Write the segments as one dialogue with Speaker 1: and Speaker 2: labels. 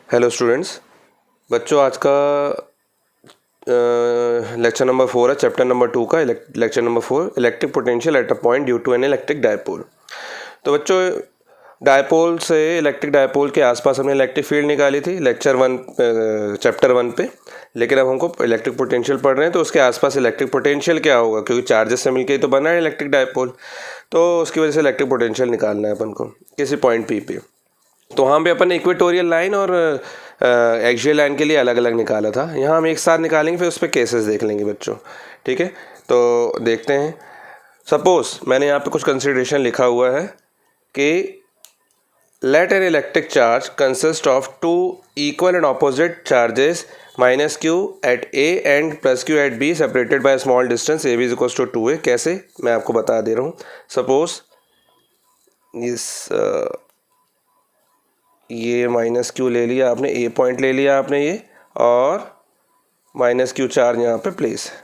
Speaker 1: Hello students, बच्चों आज का लेक्चर नंबर 4 है, चैप्टर नंबर 2 का lecture number 4 electric potential at a point due to an electric dipole. तो बच्चों डायपोल से इलेक्ट्रिक डायपोल के आसपास हमने इलेक्ट्रिक फील्ड निकाली थी चैप्टर 1 पे। लेकिन अब हमको इलेक्ट्रिक पोटेंशियल पढ़ रहे हैं तो उसके आसपास इलेक्ट्रिक पोटेंशियल क्या होगा, क्योंकि चार्जेस से मिलकर तो बना है इलेक्ट्रिक डायपोल, तो उसकी वजह से इलेक्ट्रिक पोटेंशियल निकालना है अपन को किसी पॉइंट पी पे। तो वहाँ पे अपन ने इक्वेटोरियल लाइन और एक्सियल लाइन के लिए अलग अलग निकाला था। यहाँ हम एक साथ निकालेंगे, फिर उस पर केसेस देख लेंगे बच्चों। ठीक है, तो देखते हैं। सपोज मैंने यहाँ पे कुछ कंसिडरेशन लिखा हुआ है कि let an electric charge consist of two equal and opposite charges minus Q at A and plus Q at B separated by small distance A B is equals to 2a। कैसे, मैं आपको बता दे रहा हूँ। सपोज ये minus Q ले लिया आपने, ए पॉइंट ले लिया आपने ये, और माइनस क्यू चार्ज यहाँ पे प्लेस है,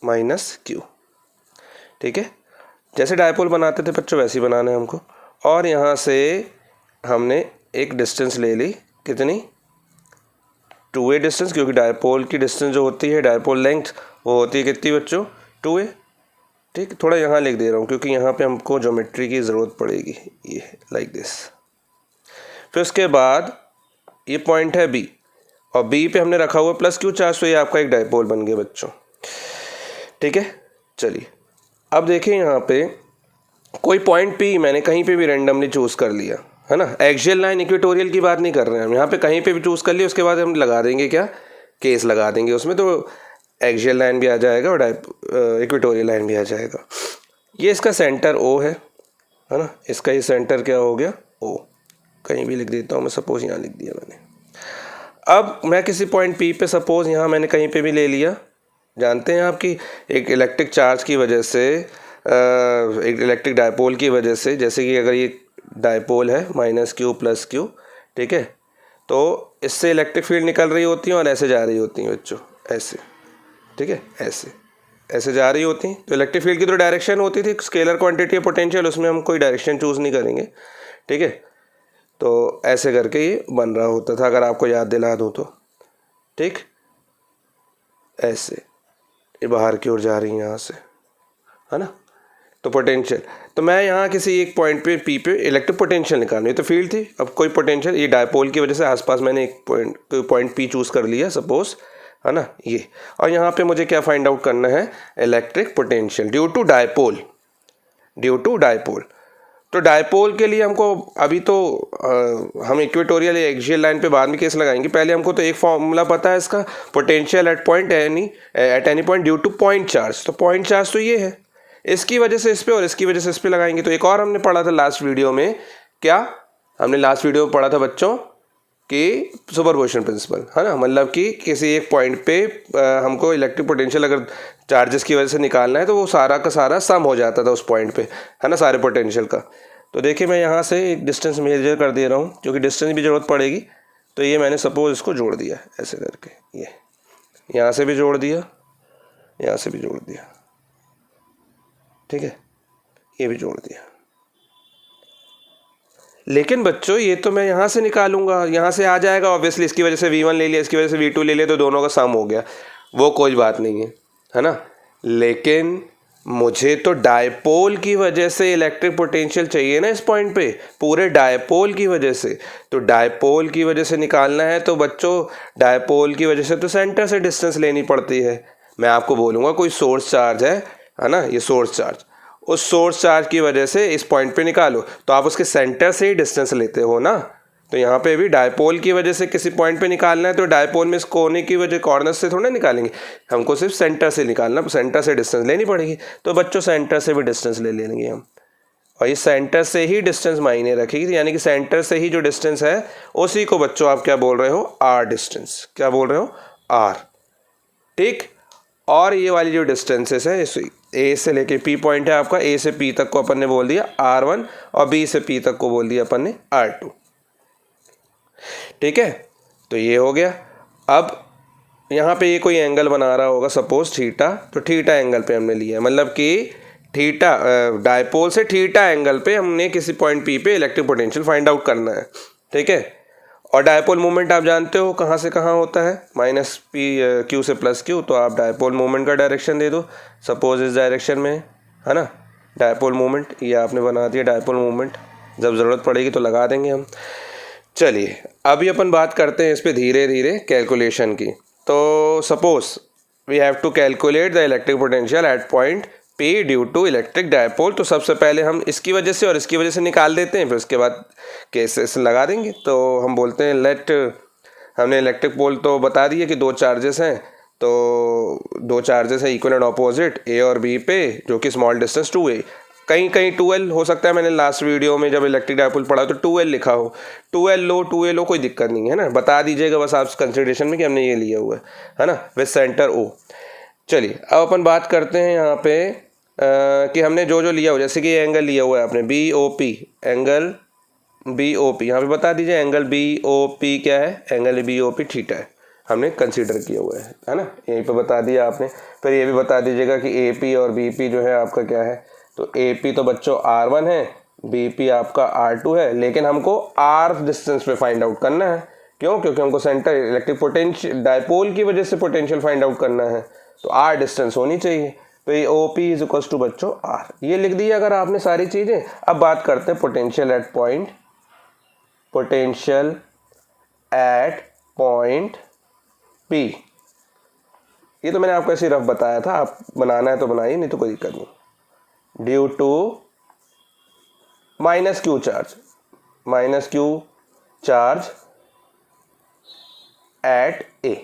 Speaker 1: माइनस क्यू। ठीक है, जैसे डायपोल बनाते थे बच्चों वैसे ही बनाना है हमको। और यहाँ से हमने एक डिस्टेंस ले ली, कितनी, 2a डिस्टेंस, क्योंकि डायपोल की डिस्टेंस जो होती है, डायपोल लेंथ, वो होती है कितनी बच्चों, 2a। ठीक, थोड़ा यहाँ लिख दे रहा हूँ क्योंकि यहाँ पे हमको ज्योमेट्री की ज़रूरत पड़ेगी, ये लाइक दिस। फिर उसके बाद ये पॉइंट है बी, और बी पे हमने रखा हुआ प्लस क्यू चार्ज, तो ये आपका एक डायपोल बन गया बच्चों। ठीक है, चलिए अब देखिए यहाँ पे कोई पॉइंट पी मैंने कहीं पे भी रैंडमली चूज़ कर लिया है ना। एक्सियल लाइन इक्वेटोरियल की बात नहीं कर रहे हैं हम, यहाँ पे कहीं पे भी चूज़ कर लिया, उसके बाद हम लगा देंगे क्या, केस लगा देंगे उसमें, तो एक्सियल लाइन भी आ जाएगा और इक्वेटोरियल लाइन भी आ जाएगा। ये इसका सेंटर ओ है ना, इसका ये सेंटर क्या हो गया, ओ। कहीं भी लिख देता हूँ मैं, सपोज यहाँ लिख दिया मैंने। अब मैं किसी पॉइंट पी पे, सपोज यहाँ मैंने कहीं पे भी ले लिया, जानते हैं आप कि एक इलेक्ट्रिक चार्ज की वजह से, एक इलेक्ट्रिक डायपोल की वजह से, जैसे कि अगर ये डायपोल है माइनस क्यू प्लस क्यू, ठीक है, तो इससे इलेक्ट्रिक फील्ड निकल रही होती हैं और ऐसे जा रही होती हैं बच्चों, ऐसे। ठीक है, ऐसे ऐसे जा रही होती हैं। तो इलेक्ट्रिक फील्ड की तो डायरेक्शन होती थी, स्केलर क्वांटिटी है पोटेंशियल, उसमें हम कोई डायरेक्शन चूज़ नहीं करेंगे। ठीक है, तो ऐसे करके ये बन रहा होता था, अगर आपको याद दिला दूँ तो। ठीक, ऐसे ये बाहर की ओर जा रही है यहाँ से, है ना। तो पोटेंशियल, तो मैं यहाँ किसी एक पॉइंट पे पी पे इलेक्ट्रिक पोटेंशियल निकालनी है, तो फील्ड थी। अब कोई पोटेंशियल, ये डायपोल की वजह से आसपास मैंने एक पॉइंट पी चूज़ कर लिया सपोज, है ना ये। और यहाँ पे मुझे क्या फाइंड आउट करना है, electric potential due to dipole, due to dipole. तो डायपोल के लिए हमको अभी तो हम इक्वेटोरियल या एक्सियल लाइन पे बाद में केस लगाएंगे, पहले हमको तो एक फॉर्मूला पता है इसका, potential at any point due to point charge. तो पॉइंट चार्ज तो ये है, इसकी वजह से इस पे और इसकी वजह से इस पे लगाएंगे। तो एक और हमने पढ़ा था लास्ट वीडियो में, क्या हमने लास्ट वीडियो में पढ़ा था बच्चों कि सुपरपोजिशन प्रिंसिपल, है ना, मतलब कि किसी एक पॉइंट पे हमको इलेक्ट्रिक पोटेंशियल अगर चार्जेस की वजह से निकालना है तो वो सारा का सारा सम हो जाता था उस पॉइंट पे, है ना, सारे पोटेंशियल का। तो देखिए मैं यहाँ से एक डिस्टेंस मेजर कर दे रहा हूँ, क्योंकि डिस्टेंस भी ज़रूरत पड़ेगी। तो ये मैंने सपोज इसको जोड़ दिया ऐसे करके, ये यहाँ से भी जोड़ दिया, यहाँ से भी जोड़ दिया, ठीक है, ये भी जोड़ दिया। लेकिन बच्चों ये तो मैं यहाँ से निकालूंगा, यहाँ से आ जाएगा ऑब्वियसली, इसकी वजह से V1 ले लिया, इसकी वजह से V2 ले लिया, तो दोनों का सम हो गया, वो कोई बात नहीं है ना। लेकिन मुझे तो डायपोल की वजह से इलेक्ट्रिक पोटेंशियल चाहिए ना इस पॉइंट पे, पूरे डायपोल की वजह से। तो डायपोल की वजह से निकालना है तो बच्चों डायपोल की वजह से तो सेंटर से डिस्टेंस लेनी पड़ती है। मैं आपको बोलूँगा कोई सोर्स चार्ज है ना, ये सोर्स चार्ज, उस सोर्स चार्ज की वजह से इस पॉइंट पे निकालो, तो आप उसके सेंटर से ही डिस्टेंस लेते हो ना। तो यहाँ पे भी डायपोल की वजह से किसी पॉइंट पे निकालना है, तो डायपोल में इस कोने की वजह, कॉर्नर से थोड़ा निकालेंगे, हमको सिर्फ सेंटर से निकालना, सेंटर से डिस्टेंस लेनी पड़ेगी। तो बच्चों सेंटर से भी डिस्टेंस ले लेंगे हम, और ये सेंटर से ही डिस्टेंस मायने रखेगी, यानी कि सेंटर से ही जो डिस्टेंस है उसी को बच्चों आप क्या बोल रहे हो, आर डिस्टेंस। क्या बोल रहे हो, आर। ठीक, और ये वाली जो डिस्टेंसेस है, इस ए से लेके पी पॉइंट है आपका, ए से पी तक को अपन ने बोल दिया R1, और बी से पी तक को बोल दिया अपन ने R2। ठीक है, तो ये हो गया। अब यहाँ पे ये कोई एंगल बना रहा होगा सपोज थीटा, तो थीटा एंगल पे हमने लिया, मतलब कि थीटा डायपोल से थीटा एंगल पे हमने किसी पॉइंट पी पे इलेक्ट्रिक पोटेंशियल फाइंड आउट करना है। ठीक है, और डायपोल मोमेंट आप जानते हो कहाँ से कहाँ होता है, माइनस पी क्यू से प्लस क्यू, तो आप डायपोल मोमेंट का डायरेक्शन दे दो, सपोज इस डायरेक्शन में है ना डायपोल मोमेंट, ये आपने बना दिया डायपोल मोमेंट, जब ज़रूरत पड़ेगी तो लगा देंगे हम। चलिए अभी अपन बात करते हैं इस पर धीरे धीरे कैलकुलेशन की। तो suppose we have to calculate the electric potential at point P due to electric dipole. तो सबसे पहले हम इसकी वजह से और इसकी वजह से निकाल देते हैं, फिर उसके बाद केसेस लगा देंगे। तो हम बोलते हैं लेट, हमने इलेक्ट्रिक पोल तो बता दिया कि दो चार्जेस हैं, तो दो चार्जेस है इक्वल एंड ऑपोजिट A और B पे, जो कि स्मॉल डिस्टेंस 2a, कहीं कहीं 2l हो सकता है, मैंने लास्ट वीडियो में जब इलेक्ट्रिक डायपोल पढ़ा तो 2l लिखा हो, 2l लो कोई दिक्कत नहीं है ना, बता दीजिएगा बस आप कंसिडरेशन में कि हमने ये लिया हुआ है ना, विद सेंटर O। चलिए अब अपन बात करते हैं यहाँ पे कि हमने जो जो लिया हो, जैसे कि ये एंगल लिया हुआ है आपने BOP, एंगल BOP, यहाँ पे बता दीजिए एंगल BOP क्या है, एंगल BOP थीटा है, हमने कंसीडर किया हुआ है ना, यहीं पे बता दिया आपने। फिर ये भी बता दीजिएगा कि AP और BP जो है आपका क्या है, तो AP तो बच्चों R1 है, BP आपका R2 है, लेकिन हमको R डिस्टेंस पे फाइंड आउट करना है। क्यों? क्योंकि हमको सेंटर इलेक्ट्रिक पोटेंशियल डायपोल की वजह से पोटेंशियल फाइंड आउट करना है, तो R डिस्टेंस होनी चाहिए। तो ये OP इज इक्वल टू बच्चों R, ये लिख दिया अगर आपने सारी चीज़ें। अब बात करते हैं potential at point, potential at point P। ये तो मैंने आपको ऐसे रफ बताया था, आप बनाना है तो बनाइए, नहीं तो कोई दिक्कत नहीं। Due to minus Q charge at A,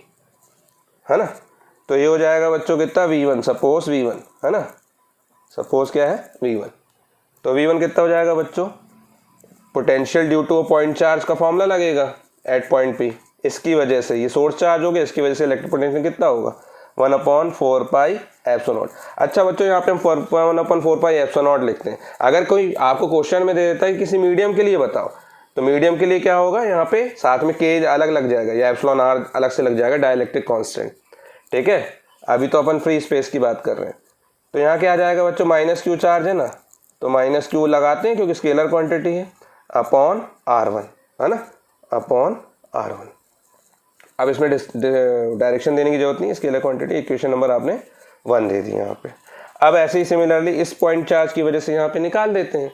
Speaker 1: है ना, तो ये हो जाएगा बच्चों कितना V1, सपोज V1 है ना, सपोज क्या है V1, तो V1 कितना हो जाएगा बच्चों, potential due to point charge का फॉर्मूला लगेगा एट पॉइंट P, इसकी वजह से ये सोर्स चार्ज हो गया, इसकी वजह से इलेक्ट्रिक पोटेंशियल कितना होगा 1/4πε0। अच्छा बच्चों यहाँ पे हम 1/4πε0 लिखते हैं। अगर कोई आपको क्वेश्चन में दे देता है किसी मीडियम के लिए बताओ, तो मीडियम के लिए क्या होगा, यहाँ पे साथ में के अलग लग जाएगा या एप्सिलॉन आर अलग से लग जाएगा, डाइलेक्ट्रिक कांस्टेंट, ठीक है। अभी तो अपन फ्री स्पेस की बात कर रहे हैं, तो यहाँ क्या आ जाएगा बच्चों, माइनस क्यू चार्ज है ना, तो माइनस क्यू लगाते हैं क्योंकि स्केलर क्वांटिटी है, अपॉन R1 है ना, अपॉन R1। अब इसमें डायरेक्शन देने की जरूरत नहीं है, स्केलर क्वांटिटी, इक्वेशन नंबर आपने 1 दे दी यहाँ पे। अब ऐसे ही सिमिलरली इस पॉइंट चार्ज की वजह से यहाँ पे निकाल देते हैं,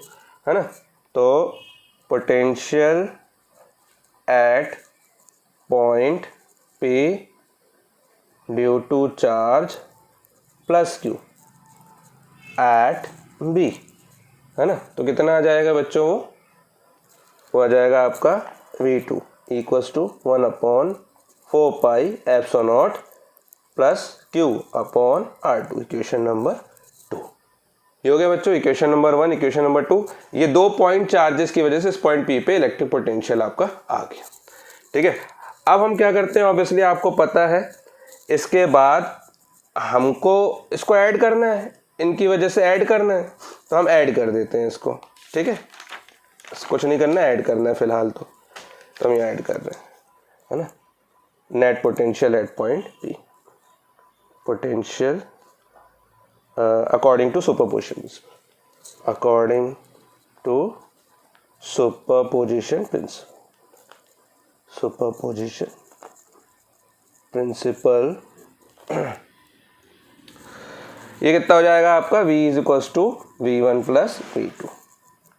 Speaker 1: है ना, तो potential at point P due to charge plus Q at B, है ना, तो कितना आ जाएगा बच्चों, वो आ जाएगा आपका V2 equals to 1/4πε0 plus Q upon R2, equation number 2। ये हो गया बच्चों इक्वेशन नंबर 1। इक्वेशन नंबर 2, ये दो पॉइंट चार्जेस की वजह से इस पॉइंट P पे इलेक्ट्रिक पोटेंशियल आपका आ गया, ठीक है। अब हम क्या करते हैं, ऑब्वियसली आपको पता है, इसके बाद हमको इसको ऐड करना है, इनकी वजह से ऐड करना है, तो हम ऐड कर देते हैं इसको, ठीक है, कुछ नहीं करना है, ऐड करना है फिलहाल तो हम ये ऐड कर रहे हैं, है ना। Net potential at point P, potential according to superposition, according to superposition principle, ये कितना हो जाएगा आपका, V is equals to V1 plus V2।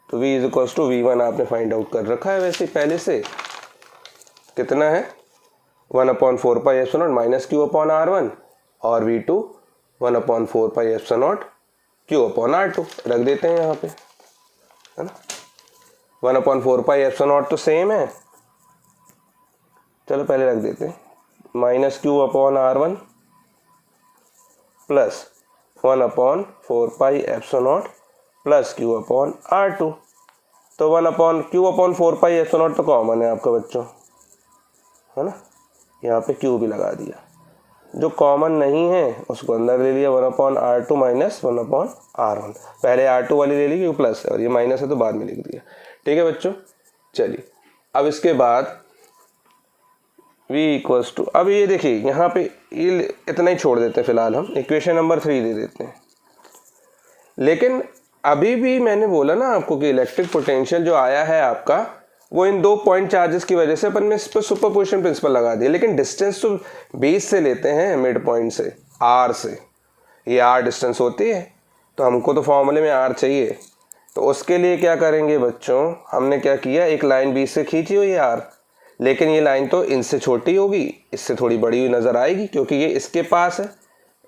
Speaker 1: तो V is equals to V1 आपने फाइंड आउट कर रखा है वैसे पहले से, कितना है 1/4πε0 माइनस Q अपॉन R1, और V2 1/4πε0 Q अपॉन R2 रख देते हैं यहाँ पे, है ना। 1/4πε0 तो सेम है, चलो पहले रख देते हैं, minus Q upon R1 plus 1/4πε0 plus Q upon R2। तो Q अपॉन 4πε0 तो कॉमन है आपका बच्चों, है ना, यहाँ पे Q भी लगा दिया, जो कॉमन नहीं है उसको अंदर ले लिया, 1/R2 माइनस 1/R1, पहले R2 वाली ले ली क्योंकि प्लस है और ये माइनस है तो बाद में लिख दिया, ठीक है बच्चों। चलिए अब इसके बाद V इक्वल्स टू, अब ये देखिए यहाँ पे ये इतना ही छोड़ देते हैं फिलहाल, हम इक्वेशन नंबर 3 दे देते हैं। लेकिन अभी भी मैंने बोला ना आपको कि इलेक्ट्रिक पोटेंशियल जो आया है आपका वो इन 2 पॉइंट चार्जेस की वजह से अपन ने इस पर सुपरपोजिशन प्रिंसिपल लगा दिया, लेकिन डिस्टेंस तो बेस से लेते हैं, मिड पॉइंट से, आर से। ये आर डिस्टेंस होती है, तो हमको तो फॉर्मूले में आर चाहिए। तो उसके लिए क्या करेंगे बच्चों, हमने क्या किया, एक लाइन बीच से खींची हुई है आर, लेकिन ये लाइन तो इनसे छोटी होगी, इससे थोड़ी बड़ी हुई नज़र आएगी क्योंकि ये इसके पास है,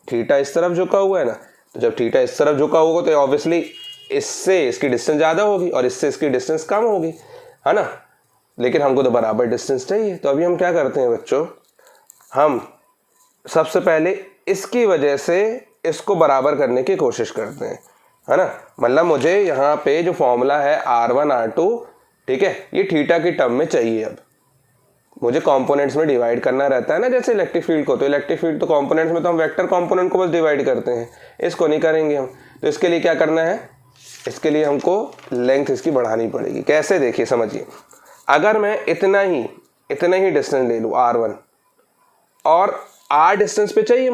Speaker 1: थीटा इस तरफ झुका हुआ है ना। तो जब थीटा इस तरफ झुका होगा तो ऑब्वियसली इससे इसकी डिस्टेंस ज़्यादा होगी और इससे इसकी डिस्टेंस कम होगी, है ना। लेकिन हमको तो बराबर डिस्टेंस चाहिए। तो अभी हम क्या करते हैं बच्चों, हम सबसे पहले इसकी वजह से इसको बराबर करने की कोशिश करते हैं, है ना। मतलब मुझे यहाँ पे जो फॉर्मूला है R1 R2, ठीक है, ये थीटा की टर्म में चाहिए। अब मुझे कंपोनेंट्स में डिवाइड करना रहता है ना, जैसे इलेक्ट्रिक फील्ड को, तो इलेक्ट्रिक फील्ड तो कंपोनेंट्स में तो हम वेक्टर कंपोनेंट को बस डिवाइड करते हैं, इसको नहीं करेंगे हम। तो इसके लिए क्या करना है, इसके लिए हमको लेंथ इसकी बढ़ानी पड़ेगी। कैसे, देखिए समझिए, अगर मैं इतना ही डिस्टेंस ले लूँ R1 और R डिस्टेंस पे चाहिए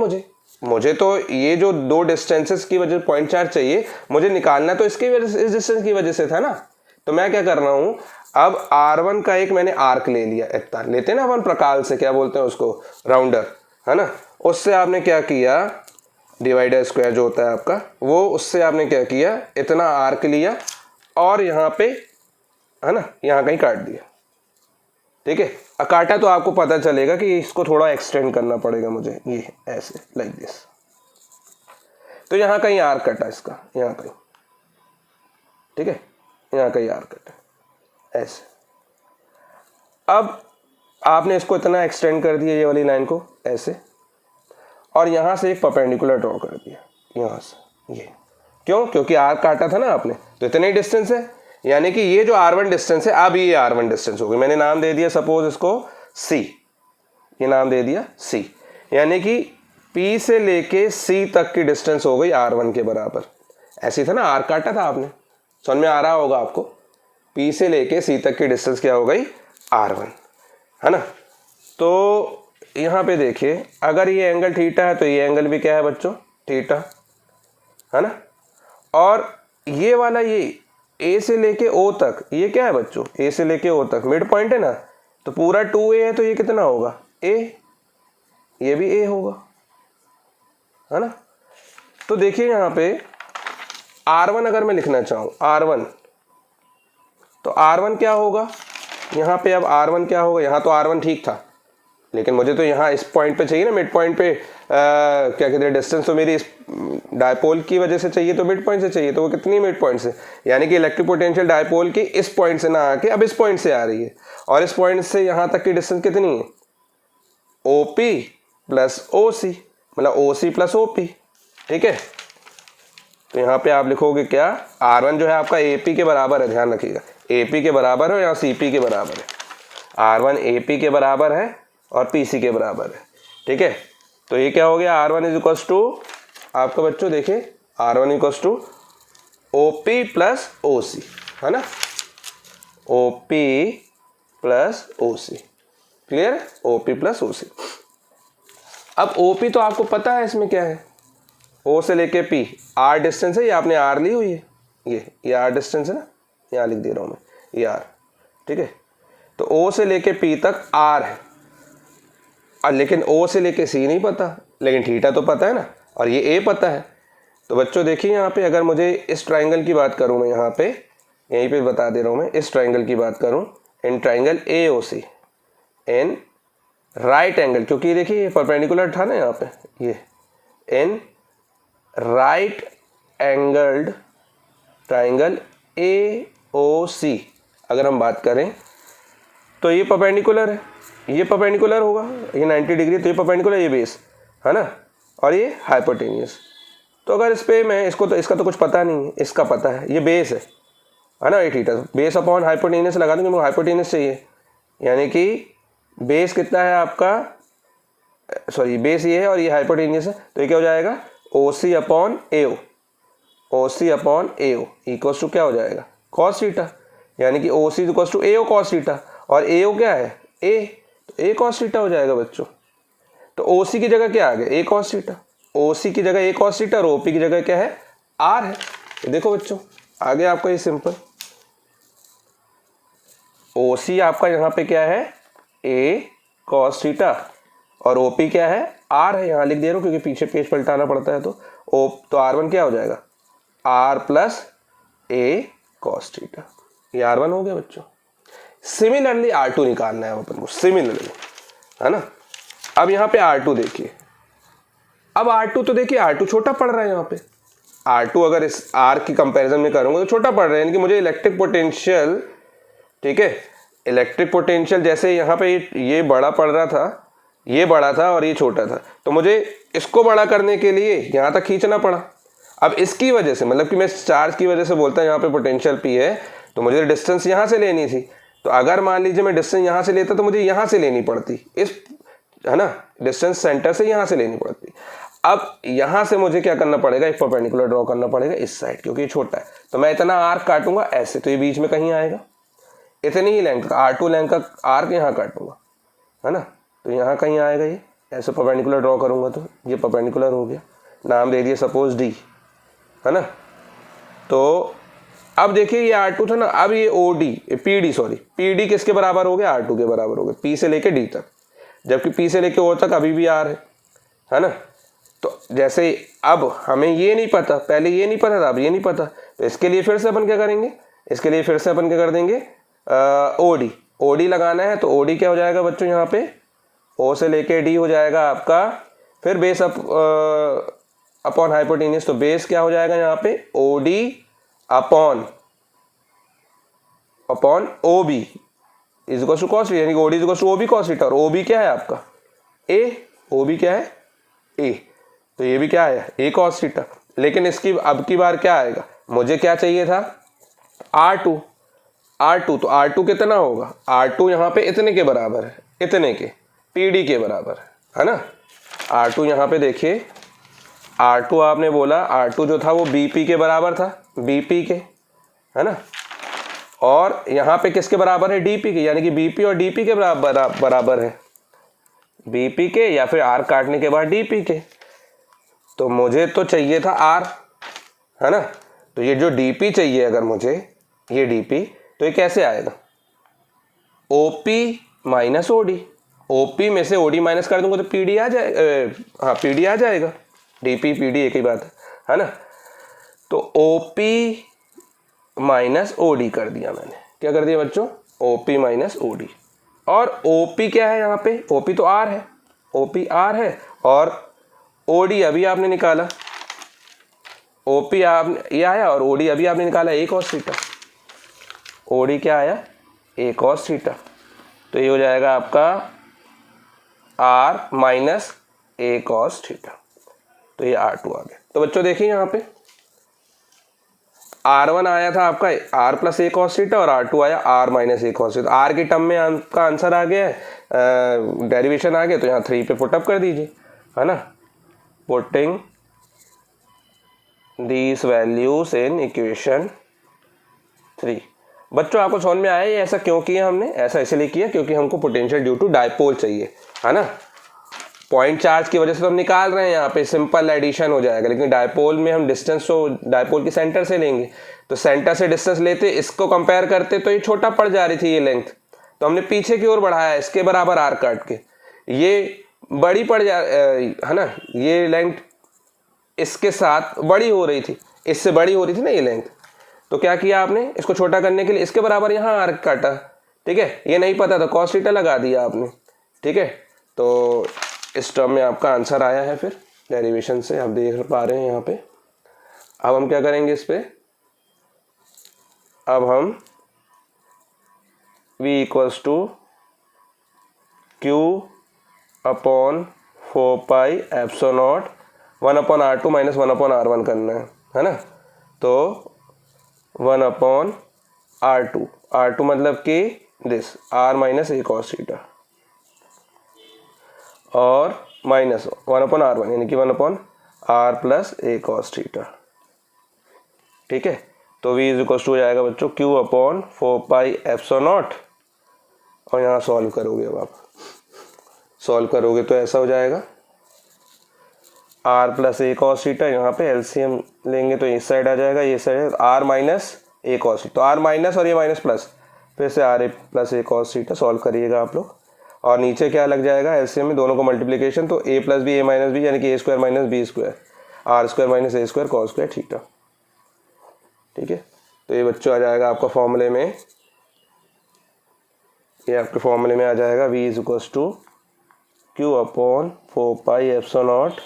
Speaker 1: मुझे तो ये जो 2 डिस्टेंसेस की वजह पॉइंट चार्ज चाहिए, मुझे निकालना तो इसकी वजह से, इस डिस्टेंस की वजह से था ना। तो मैं क्या कर रहा हूँ, अब R1 का एक मैंने आर्क ले लिया, इतना लेते हैं ना अपन प्रकाल से, क्या बोलते हैं उसको, राउंडर, है ना। उससे आपने क्या किया, डिवाइडर स्क्वायर जो होता है आपका, वो उससे आपने क्या किया, इतना आर्क लिया और यहाँ पे, है ना, यहाँ कहीं काट दिया, ठीक है। काटा तो आपको पता चलेगा कि इसको थोड़ा एक्सटेंड करना पड़ेगा मुझे, ये ऐसे लाइक दिस। तो यहाँ कहीं आर्क कटा इसका, यहाँ कहीं, ठीक है, यहाँ कहीं आर्क कटा ऐसे। अब आपने इसको इतना एक्सटेंड कर दिया, ये वाली लाइन को ऐसे, और यहाँ से एक परपेंडिकुलर ड्रॉ कर दिया, यहाँ से ये। क्यों, क्योंकि आर्क काटा था ना आपने, तो इतना ही डिस्टेंस है, यानी कि ये जो R1 डिस्टेंस है, अब ये R1 डिस्टेंस हो गई। मैंने नाम दे दिया सपोज इसको C, ये नाम दे दिया C, यानी कि P से लेके C तक की डिस्टेंस हो गई R1 के बराबर। ऐसी था ना, आर्क काटा था आपने, समझ में आ रहा होगा आपको। P से लेके C तक की डिस्टेंस क्या हो गई, R1, है ना। तो यहाँ पे देखिए, अगर ये एंगल थीटा है तो ये एंगल भी क्या है बच्चों, थीटा, है ना। और ये वाला, ये A से लेके O तक, ये क्या है बच्चों, A से लेके O तक मिड पॉइंट है ना, तो पूरा 2A है, तो ये कितना होगा, A, ये भी A होगा, है ना। तो देखिए यहाँ पे R1 अगर मैं लिखना चाहूँ, R1, तो R1 क्या होगा यहाँ पे, अब R1 क्या होगा, यहाँ तो R1 ठीक था, लेकिन मुझे तो यहाँ इस पॉइंट पे चाहिए ना, मिड पॉइंट पे, क्या कहते हैं, डिस्टेंस तो मेरी इस डायपोल की वजह से चाहिए, तो मिड पॉइंट से चाहिए, तो वो कितनी मिड पॉइंट से, यानी कि इलेक्ट्रिक पोटेंशियल डायपोल की इस पॉइंट से ना आके अब इस पॉइंट से आ रही है, और इस पॉइंट से यहाँ तक की डिस्टेंस कितनी है, OP प्लस OC, मतलब OC प्लस OP, ठीक है। तो यहाँ पे आप लिखोगे क्या, R1 जो है आपका AP के बराबर है, ध्यान रखिएगा, AP के बराबर है, यहाँ CP के बराबर है। R1 AP के बराबर है और PC के बराबर है, ठीक है। तो ये क्या हो गया, R1 इज इक्वल्स टू आपका बच्चों, देखिए R1 equals to OP plus OC, है ना, OP प्लस OC, क्लियर है, OP प्लस OC। अब OP तो आपको पता है इसमें क्या है, O से लेके P, R डिस्टेंस है, ये आपने R ली हुई है, ये R डिस्टेंस है ना, यहाँ लिख दे रहा हूँ मैं, ये R, ठीक है। तो O से लेके P तक R है, और लेकिन O से लेके C नहीं पता, लेकिन थीटा तो पता है ना, और ये A पता है। तो बच्चों देखिए यहाँ पे, अगर मुझे इस ट्राइंगल की बात करूँ मैं, यहाँ पे यहीं पे बता दे रहा हूँ मैं, इस ट्राइंगल की बात करूँ, in triangle AOC in right angle, क्योंकि देखिए ये परपेंडिकुलर था ना यहाँ पे, ये in right angled triangle AOC अगर हम बात करें, तो ये परपेंडिकुलर है, ये परपेंडिकुलर होगा, ये 90 डिग्री, तो ये परपेंडिकुलर, ये बेस है ना, और ये हाइपोटेनियस। तो अगर इस पे मैं इसको, तो इसका तो कुछ पता नहीं है, इसका पता है, ये बेस है ना, ये थीटा, बेस अपॉन हाइपोटेनियस लगा दूंगा, मुझे हाइपोटेनियस चाहिए, यानी कि बेस कितना है आपका, सॉरी बेस ये है और ये हाइपोटेनियस है, तो ये क्या हो जाएगा, OC upon AO, OC upon AO equals to क्या हो जाएगा, कॉस थीटा, यानी कि OC equals to AO cos theta, और AO क्या है, A, तो A कॉस थीटा हो जाएगा बच्चों। तो OC की जगह क्या आ गया, A कॉस थीटा, OC की जगह A कॉस थीटा, और OP की जगह क्या है, R है। तो देखो बच्चों, आ गया आपका ये सिंपल। ओ सी आपका यहाँ पे क्या है, ए कॉस थीटा, और ओ पी क्या है, आर है, यहाँ लिख दे रहा हूँ क्योंकि पीछे पेज पलटाना पड़ता है। तो आर वन क्या हो जाएगा, R plus A cos theta, ये आर वन हो गया बच्चों। सिमिलरली आर टू निकालना है अपन को, सिमिलरली, है ना। अब यहाँ पे आर टू देखिए, अब आर टू तो देखिए आर टू छोटा पड़ रहा है यहाँ पे, आर टू अगर इस आर की कंपैरिजन में करूँगा तो छोटा पड़ रहा है, यानी कि मुझे इलेक्ट्रिक पोटेंशियल, ठीक है, इलेक्ट्रिक पोटेंशियल जैसे यहाँ पे ये बड़ा पड़ रहा था, ये बड़ा था और ये छोटा था, तो मुझे इसको बड़ा करने के लिए यहाँ तक खींचना पड़ा। अब इसकी वजह से, मतलब कि मैं चार्ज की वजह से बोलता हूँ यहाँ पे पोटेंशियल पी है, तो मुझे डिस्टेंस यहाँ से लेनी थी। तो अगर मान लीजिए मैं डिस्टेंस यहाँ से लेता तो मुझे यहाँ से लेनी पड़ती, इस, है ना, डिस्टेंस सेंटर से यहाँ से लेनी पड़ती। अब यहाँ से मुझे क्या करना पड़ेगा, एक परपेंडिकुलर ड्रॉ करना पड़ेगा इस साइड, क्योंकि ये छोटा है। तो मैं इतना आर्क काटूंगा ऐसे, तो ये बीच में कहीं आएगा, इतनी ही लेंथ का आर टू लेंथ का आर्क यहाँ काटूंगा, है ना, तो यहाँ कहीं आएगा, ये ऐसे परपेंडिकुलर ड्रॉ करूंगा तो ये परपेंडिकुलर हो गया, नाम दे दिए सपोज डी, है ना। तो अब देखिए ये आर टू था ना, अब ये O D, P D, sorry P D किसके बराबर हो गया, आर टू के बराबर हो गया, पी से लेके डी तक, जबकि पी से लेके ओ तक अभी भी आर है ना। तो जैसे अब हमें ये नहीं पता, पहले ये नहीं पता था, अब ये नहीं पता, तो इसके लिए फिर से अपन क्या करेंगे, इसके लिए फिर से अपन क्या कर देंगे, ओडी, ओडी लगाना है। तो ओडी क्या हो जाएगा बच्चों, यहाँ पे ओ से लेके डी हो जाएगा आपका, फिर बेस अपॉन हाइपोटेन्यूज, तो बेस क्या हो जाएगा यहाँ पे, OD upon O B is equal to cos, यानी कि OD is equal to O B cos theta, और ओ बी क्या है आपका ए, ओ बी क्या है ए, तो ये भी क्या है ए कॉस थीटा। लेकिन इसकी अब की बार क्या आएगा, मुझे क्या चाहिए था R2, तो R2 कितना होगा, R2 यहाँ पे इतने के बराबर है, इतने के PD के बराबर है ना। R2 यहाँ पे देखिए, R2 आपने बोला, R2 जो था वो BP के बराबर था, BP के, है ना, और यहाँ पे किसके बराबर है, DP के, यानी कि BP और DP के बराबर है, BP के या फिर R काटने के बाद DP के। तो मुझे तो चाहिए था R, है ना, तो ये जो DP चाहिए अगर मुझे, ये DP, तो ये कैसे आएगा, OP माइनस OD, OP में से OD माइनस कर दूंगा तो PD आ जाएगा, हाँ PD आ जाएगा, DP PD एक ही बात है ना। तो OP माइनस OD कर दिया मैंने, क्या कर दिया बच्चों, OP माइनस OD, और OP क्या है यहाँ पे, OP तो R है, OP R है, और OD अभी आपने निकाला, OP आपने ये आया, और OD अभी आपने निकाला a cos थीटा, OD क्या आया a cos थीटा, तो ये हो जाएगा आपका R minus a cos theta, तो ये R2 आ गया। तो बच्चों देखिए यहाँ पे R1 आया था आपका R plus a cos theta, और R2 आया R minus a cos theta. R के टर्म में आपका आंसर आ गया है, डेरिवेशन आ गया, तो यहाँ 3 पे पुटअप कर दीजिए, है ना, putting these values in equation 3। बच्चों आपको समझ में आया ये ऐसा क्यों किया हमने, ऐसा इसलिए किया क्योंकि हमको पोटेंशियल ड्यू टू डायपोल चाहिए, है ना। पॉइंट चार्ज की वजह से तो हम निकाल रहे हैं, यहाँ पे सिंपल एडिशन हो जाएगा, लेकिन डायपोल में हम डिस्टेंस तो डायपोल की सेंटर से लेंगे, तो सेंटर से डिस्टेंस लेते, इसको कंपेयर करते तो ये छोटा पड़ जा रही थी ये लेंथ, तो हमने पीछे की ओर बढ़ाया इसके बराबर आर काट के, ये बड़ी पड़ जा, है ना, ये लेंथ इसके साथ बड़ी हो रही थी, इससे बड़ी हो रही थी ना ये लेंथ, तो क्या किया आपने, इसको छोटा करने के लिए इसके बराबर यहाँ आर्क काटा, ठीक है, ये नहीं पता था cos थीटा लगा दिया आपने, ठीक है। तो इस टर्म में आपका आंसर आया है, फिर डेरिवेशन से आप देख पा रहे हैं यहाँ पे। अब हम क्या करेंगे इस पे, अब हम v equals to Q upon 4 pi epsilon naught 1 upon R2 minus 1 upon R1 करना है ना। तो 1 अपॉन R2 मतलब कि this R minus a cos theta, और माइनस 1 अपॉन R1 यानी कि 1 upon R plus a cos theta, ठीक है। तो v इज इक्वल टू हो जाएगा बच्चों Q upon 4 pi epsilon naught, और यहाँ सॉल्व करोगे, अब आप सॉल्व करोगे तो ऐसा हो जाएगा R plus a cos theta, यहाँ पे LCM लेंगे तो इस साइड आ जाएगा, ये side R minus a cos, तो R माइनस और ये माइनस प्लस, फिर से R A plus A cos theta solve करिएगा आप लोग, और नीचे क्या लग जाएगा एलसीएम में दोनों को मल्टीप्लिकेशन, तो A plus B A minus B यानी कि A square minus B square R square minus A square cos square theta. ठीक है, तो ये बच्चों आ जाएगा आपका फॉर्मूले में, ये आपके फॉर्मूले में आ जाएगा v is equals to Q upon 4 pi epsilon naught.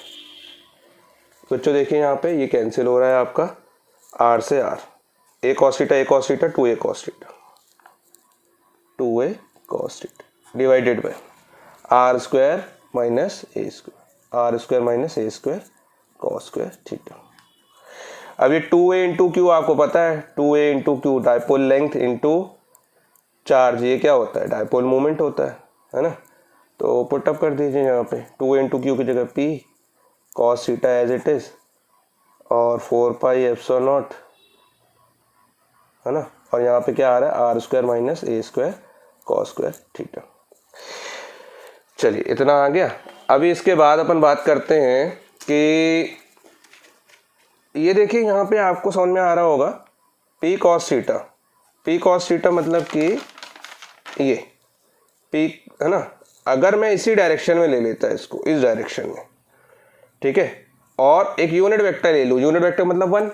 Speaker 1: बच्चों देखिए यहाँ पे ये कैंसिल हो रहा है आपका r से r, a cos theta 2a cos theta 2a cos theta divided by r square minus A square cos square theta. अब ये 2a इंटू क्यू आपको पता है, 2a into Q dipole length into charge, ये क्या होता है डायपोल मोमेंट होता है ना। तो पुटअप कर दीजिए यहाँ पे 2a इंटू क्यू की जगह p cos theta as it is और 4 पाई एप्सिलॉन नॉट है ना, और यहाँ पे क्या आ रहा है R square minus A square cos square theta. चलिए इतना आ गया। अभी इसके बाद अपन बात करते हैं कि ये देखिए यहाँ पे आपको समझ में आ रहा होगा पी कॉस थीटा मतलब कि ये पी है ना, अगर मैं इसी डायरेक्शन में ले लेता है इसको, इस डायरेक्शन में, ठीक है, और एक यूनिट वेक्टर ले लूँ, यूनिट वेक्टर मतलब 1,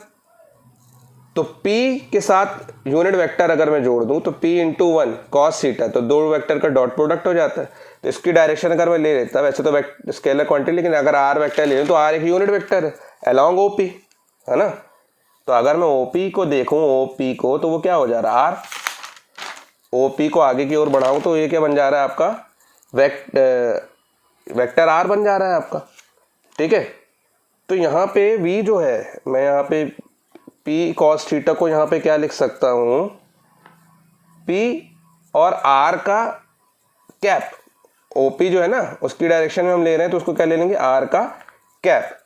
Speaker 1: तो P के साथ यूनिट वेक्टर अगर मैं जोड़ दूं तो P इंटू 1 कॉस थीटा, तो दो वेक्टर का डॉट प्रोडक्ट हो जाता है। तो इसकी डायरेक्शन अगर मैं ले लेता, वैसे तो स्केलर क्वांटिटी, लेकिन अगर R वेक्टर ले लूँ तो R एक यूनिट वेक्टर है अलॉन्ग OP है ना। तो अगर मैं OP को देखूं, OP को, तो वो क्या हो जा रहा है R, OP को आगे की ओर बढ़ाऊं तो ये क्या बन जा रहा है आपका वेक्टर R बन जा रहा है आपका। ठीक है, तो यहाँ पे V जो है, मैं यहाँ पे P cos थीटा को यहाँ पे क्या लिख सकता हूँ, P और R का कैप, OP जो है ना उसकी डायरेक्शन में हम ले रहे हैं तो उसको क्या ले लेंगे R का कैप।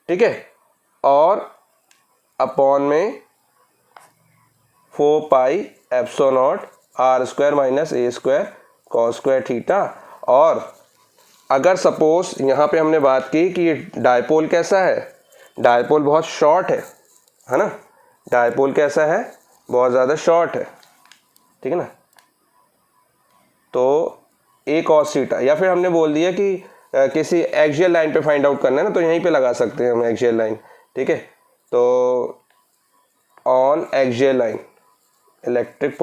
Speaker 1: ठीक है, और अपॉन में 4 pi epsilon not R square minus A square cos square theta. और अगर सपोज यहाँ पे हमने बात की कि ये डायपोल कैसा है, डायपोल बहुत शॉर्ट है ना, डायपोल कैसा है, बहुत ज़्यादा शॉर्ट है, ठीक है ना। तो ए कॉस थीटा, या फिर हमने बोल दिया कि किसी एक्सियल लाइन पे फाइंड आउट करना है ना, तो यहीं पे लगा सकते हैं हम एक्सियल लाइन। ठीक है, तो on axial line electric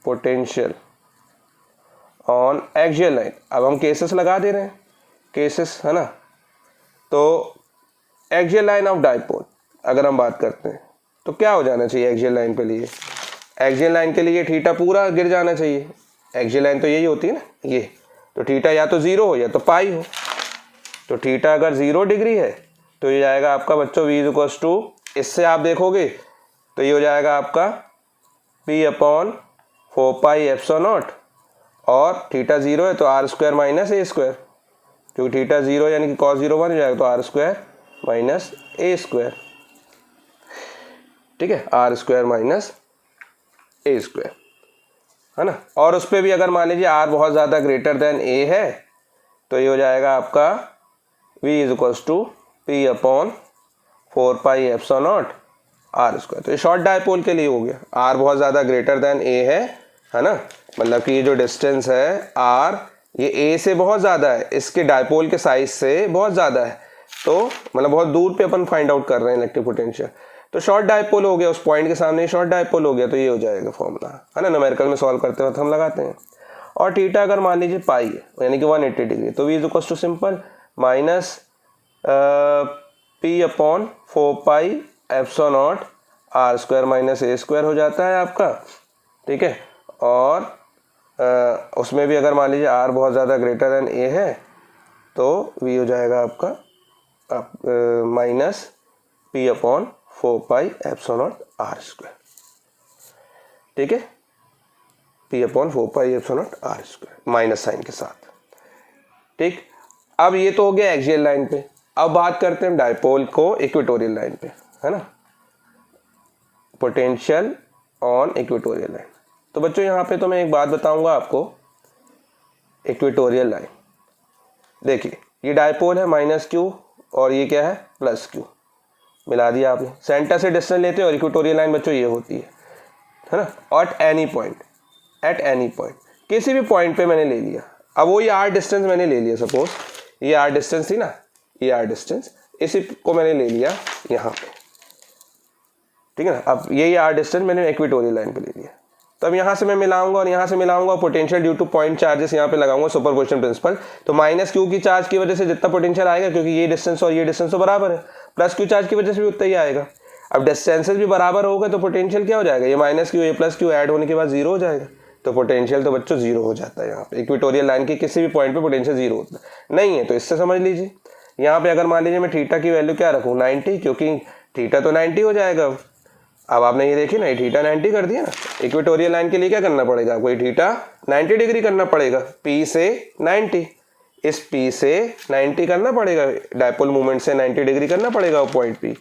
Speaker 1: potential on axial line. अब हम केसेस लगा दे रहे हैं, केसेस है ना। तो एक्सियल लाइन ऑफ डायपोल अगर हम बात करते हैं तो क्या हो जाना चाहिए एक्सियल लाइन के लिए, एक्सियल लाइन के लिए थीटा पूरा गिर जाना चाहिए। एक्सियल लाइन तो यही होती है ना ये, तो थीटा या तो 0 हो या तो पाई हो। तो थीटा अगर 0 डिग्री है तो ये जाएगा आपका बच्चों v इक्वल्स टू, इससे आप देखोगे तो ये हो जाएगा आपका p upon 4 pi epsilon naught, और थीटा 0 है तो R square minus A square, क्योंकि थीटा 0 यानी कि cos 0 1 हो जाएगा तो R square minus A square. ठीक है, R square minus A square है ना। और उस पर भी अगर मान लीजिए आर बहुत ज़्यादा ग्रेटर देन ए है तो ये हो जाएगा आपका v is equals to P upon 4 pi epsilon naught R square. तो ये शॉर्ट डायपोल के लिए हो गया, आर बहुत ज़्यादा ग्रेटर देन ए है ना, मतलब कि ये जो डिस्टेंस है आर ये ए से बहुत ज़्यादा है, इसके डायपोल के साइज से बहुत ज़्यादा है, तो मतलब बहुत दूर पे अपन फाइंड आउट कर रहे हैं इलेक्ट्रिक पोटेंशियल। तो शॉर्ट डायपोल हो गया, उस पॉइंट के सामने शॉर्ट डायपोल हो गया, तो ये हो जाएगा फॉर्मूला है ना, न्यूमेरिकल में सॉल्व करते वक्त हम लगाते हैं। और थीटा अगर मान लीजिए पाई है यानी कि 180 डिग्री, तो v is equal to simple minus p upon 4 pi epsilon naught R square minus A square हो जाता है आपका। ठीक है, और उसमें भी अगर मान लीजिए r बहुत ज़्यादा ग्रेटर देन a है तो v हो जाएगा आपका minus p upon 4 pi epsilon naught R square. ठीक है, p upon 4 pi epsilon naught R square minus sign के साथ। ठीक, अब ये तो हो गया एक्सियल लाइन पे। अब बात करते हैं डायपोल को इक्वेटोरियल लाइन पे, है ना, पोटेंशियल ऑन इक्वेटोरियल लाइन। तो बच्चों यहाँ पे तो मैं एक बात बताऊंगा आपको, इक्वेटोरियल लाइन देखिए ये डायपोल है माइनस क्यू और ये क्या है प्लस क्यू, मिला दिया आपने, सेंटर से डिस्टेंस लेते हैं और इक्वेटोरियल लाइन बच्चों ये होती है ना। एट एनी पॉइंट किसी भी पॉइंट पे मैंने ले लिया। अब वो ये आर डिस्टेंस मैंने ले लिया, सपोज ये आर डिस्टेंस थी ना, ये आर डिस्टेंस, इसी को मैंने ले लिया यहाँ पे, ठीक है ना। अब ये आर डिस्टेंस मैंने इक्वेटोरियल लाइन पे ले लिया, तो अब यहाँ से मैं मिलाऊंगा और यहाँ से मिलाऊंगा, potential due to point charges यहाँ पे लगाऊंगा, सुपरपोजिशन प्रिंसिपल। तो माइनस क्यू की चार्ज की वजह से जितना पोटेंशियल आएगा, क्योंकि ये डिस्टेंस और ये डिस्टेंस तो बराबर है, प्लस क्यू चार्ज की वजह से भी उतना ही आएगा। अब डिस्टेंसेज भी बराबर हो गए तो पोटेंशियल क्या हो जाएगा, ये माइनस क्यू, ये प्लस क्यू ऐड होने के बाद जीरो हो जाएगा। तो पोटेंशियल तो बच्चों जीरो हो जाता है यहाँ पे, इक्वेटोरियल लाइन के किसी भी पॉइंट पे पोटेंशियल जीरो होता है। नहीं है तो इससे समझ लीजिए, यहाँ पे अगर मान लीजिए मैं थीटा की वैल्यू क्या रखूँ 90, क्योंकि थीटा तो 90 हो जाएगा। अब आपने ये देखी ना, ये थीटा 90 कर दिया ना, इक्वेटोरियल लाइन के लिए क्या करना पड़ेगा आपको, ये थीटा 90 डिग्री करना पड़ेगा, P से 90, इस P से 90 करना पड़ेगा, डायपोल मूवमेंट से 90 डिग्री करना पड़ेगा वो पॉइंट P।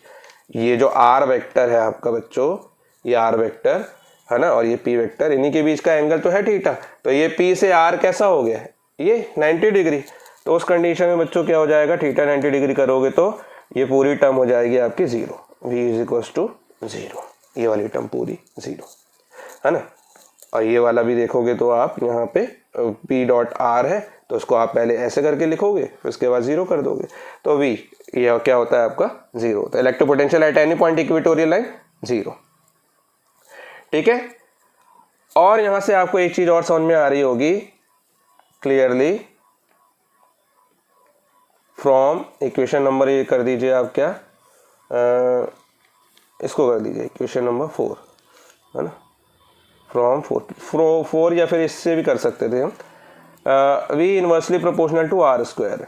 Speaker 1: ये जो R वेक्टर है आपका बच्चों, ये R वेक्टर है ना, और ये P वेक्टर, इन्हीं के बीच का एंगल तो है थीटा। तो ये P से R कैसा हो गया, ये 90 डिग्री। तो उस कंडीशन में बच्चों क्या हो जाएगा, थीटा 90 डिग्री करोगे तो ये पूरी टर्म हो जाएगी आपकी जीरो, V = 0, ये वाली टर्म पूरी जीरो है ना। और ये वाला भी देखोगे तो आप यहाँ पे P.R है, तो उसको आप पहले ऐसे करके लिखोगे, फिर उसके बाद जीरो कर दोगे, तो V ये क्या होता है आपका जीरो होता है। Electric potential eight any point equatorial line zero, ठीक है। और यहां से आपको एक चीज और समझ में आ रही होगी क्लियरली, फ्रॉम इक्वेशन नंबर, ये कर दीजिए आप क्या, इसको कर दीजिए इक्वेशन नंबर 4 है ना, फ्रॉम 4 या फिर इससे भी कर सकते थे हम, V inversely proportional to R²,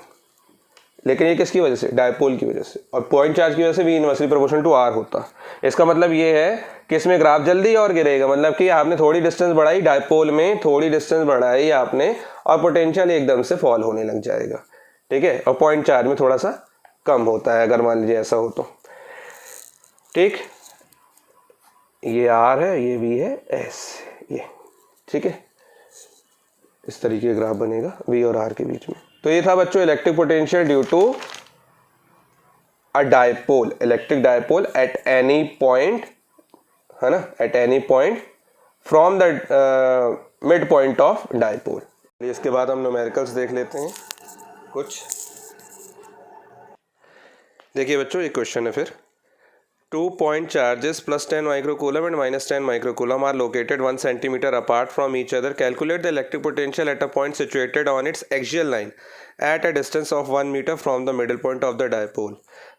Speaker 1: लेकिन ये किसकी वजह से, डायपोल की वजह से, और पॉइंट चार्ज की वजह से V inversely proportional to R होता। इसका मतलब ये है कि इसमें ग्राफ जल्दी और गिरेगा, मतलब कि आपने थोड़ी डिस्टेंस बढ़ाई, डायपोल में थोड़ी डिस्टेंस बढ़ाई आपने, और पोटेंशियल एकदम से फॉल होने लग जाएगा, ठीक है। और पॉइंट चार्ज में थोड़ा सा कम होता है, अगर मान लीजिए ऐसा हो तो, ठीक। ये R है, ये V है, S, ये ठीक है। इस तरीके का ग्राफ बनेगा V और R के बीच में। तो ये था बच्चों electric potential due to a dipole, electric dipole at any point, है ना, at any point from the mid point of dipole. इसके बाद हम न्यूमेरिकल्स देख लेते हैं कुछ। देखिए बच्चों ये क्वेश्चन है फिर, 2 point charges plus 10 microcoulomb and minus 10 microcoulomb are located 1 centimeter apart from each other. Calculate the electric potential at a point situated on its axial line at a distance of 1 meter from the middle point of the dipole,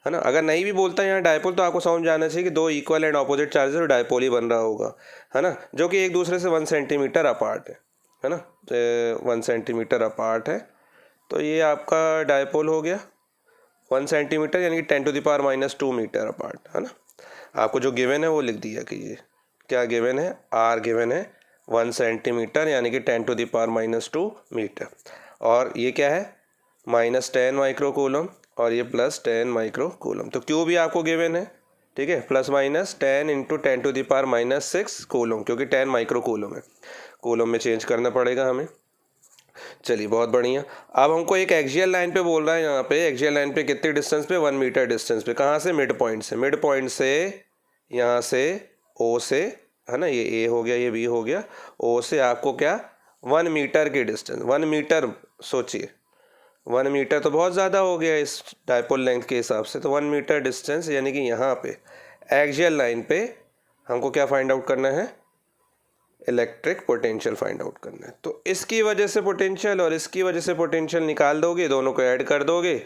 Speaker 1: है ना। अगर नहीं भी बोलता है यहाँ dipole, तो आपको समझ जाना चाहिए कि दो इक्वल एंड ऑपोजिट चार्जेस और डायपोल ही बन रहा होगा, है ना, जो कि एक दूसरे से 1 सेंटीमीटर अपार्ट है ना, 1 सेंटीमीटर अपार्ट है। तो ये आपका डायपोल हो गया 1 सेंटीमीटर, यानी कि 10⁻⁻² मीटर अपार्ट, है ना। आपको जो गिवन है वो लिख दिया कीजिए, क्या गिवन है, R गिवन है 1 सेंटीमीटर यानी कि 10⁻² मीटर, और ये क्या है -10 माइक्रोकूलम और ये +10 माइक्रोकूलम। तो Q भी आपको गिवन है, ठीक है, ±10 × 10⁻⁻6 कूलम, क्योंकि 10 माइक्रोकूलम है, कूलम में चेंज करना पड़ेगा हमें। चलिए बहुत बढ़िया। अब हमको एक एक्सियल लाइन पे बोल रहा है, यहाँ पे एक्सियल लाइन पे कितने डिस्टेंस पे, 1 मीटर डिस्टेंस पे, कहाँ से, मिड पॉइंट से। मिड पॉइंट से यहाँ से O से, है ना, ये A हो गया, ये B हो गया, O से आपको क्या 1 मीटर की डिस्टेंस, 1 मीटर सोचिए, 1 मीटर तो बहुत ज़्यादा हो गया इस डायपोल लेंथ के हिसाब से। तो 1 मीटर डिस्टेंस यानी कि यहाँ पे एक्सियल लाइन पे हमको क्या फाइंड आउट करना है, इलेक्ट्रिक पोटेंशियल फाइंड आउट करना है। तो इसकी वजह से पोटेंशियल और इसकी वजह से पोटेंशियल निकाल दोगे, दोनों को ऐड कर दोगे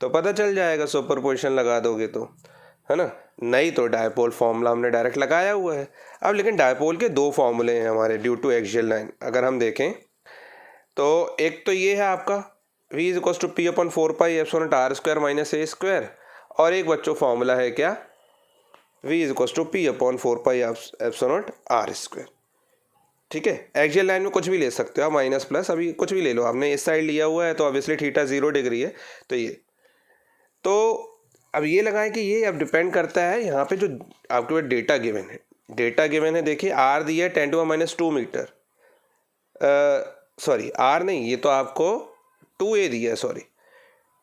Speaker 1: तो पता चल जाएगा, सुपरपोजिशन लगा दोगे तो, है ना। नहीं तो डायपोल फॉर्मूला हमने डायरेक्ट लगाया हुआ है। अब लेकिन डायपोल के 2 फॉर्मूले हैं हमारे ड्यू टू एक्सियल लाइन। अगर हम देखें तो एक तो ये है आपका V = P/4πε0r² - a², और एक बच्चों फॉर्मूला है क्या, V = P/4πε0r², ठीक है। एक्सियल लाइन में कुछ भी ले सकते हो आप, माइनस प्लस, अभी कुछ भी ले लो, आपने इस साइड लिया हुआ है तो ऑब्वियसली थीटा 0 डिग्री है, तो ये, तो अब ये लगाएं कि ये अब डिपेंड करता है यहाँ पे जो आपके पास डेटा गिवन है, डेटा गिवन है, देखिए R दिया है 10⁻² मीटर, सॉरी R नहीं, ये तो आपको 2A दिया है, सॉरी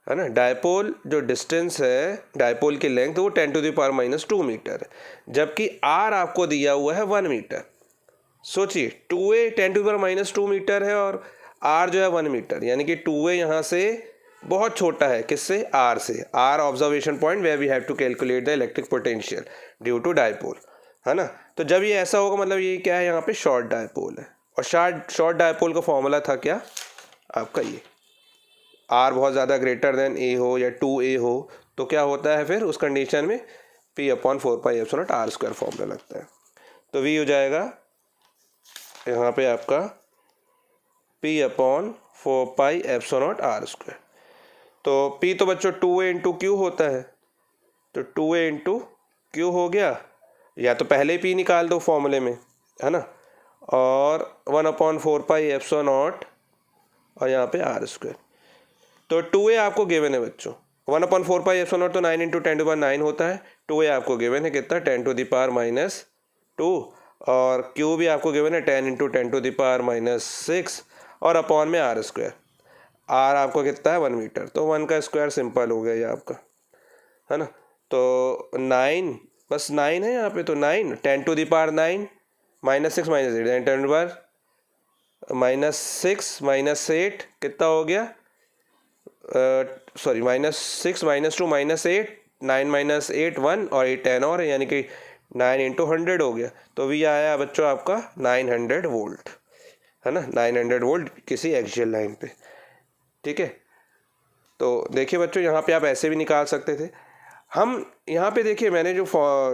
Speaker 1: है ना। डायपोल जो डिस्टेंस है, डायपोल की लेंथ वो 10⁻⁻² मीटर है, जबकि आर आपको दिया हुआ है 1 मीटर। सोचिए 2a 10⁻² मीटर है और आर जो है 1 मीटर, यानी कि 2a यहाँ से बहुत छोटा है, किससे, आर से। R observation point where we have to calculate the electric potential due to dipole, है ना। तो जब ये ऐसा होगा मतलब ये क्या है, यहाँ पे शॉर्ट डायपोल है। और शॉर्ट डायपोल का फॉर्मूला था क्या आपका, ये आर बहुत ज़्यादा ग्रेटर देन ए हो या 2a हो तो क्या होता है फिर उस कंडीशन में, P/4πε0r² फॉर्मूला लगता है। तो v हो जाएगा यहाँ पे आपका P/4πε0r²। तो P तो बच्चों 2a × Q होता है, तो 2a × Q हो गया, या तो पहले P निकाल दो फॉर्मूले में, है ना, और 1/4πε0 और यहाँ पे r²। तो 2a आपको गिवन है बच्चों, 1/4πε0 तो 9 × 10⁻9 होता है, 2a आपको गिवन है कितना, 10⁻², और Q भी आपको गिवन है 10 × 10⁻6 और अपॉन में r²। r आपको कितना है 1 मीटर, तो 1 का स्क्वायर सिंपल हो गया ये आपका, है ना। तो 9 बस 9 है यहाँ पे, तो 9 10⁻9 -6 -8 10⁻6 -8 कितना हो गया, सॉरी -6 -2 -8 9 - 8 1 और 8 10 और, यानी कि 9 × 100 हो गया। तो वी आया बच्चों आपका 900 वोल्ट, है ना, 900 वोल्ट किसी एक्सियल लाइन पे, ठीक है। तो देखिए बच्चों यहाँ पे आप ऐसे भी निकाल सकते थे। हम यहाँ पे देखिए मैंने जो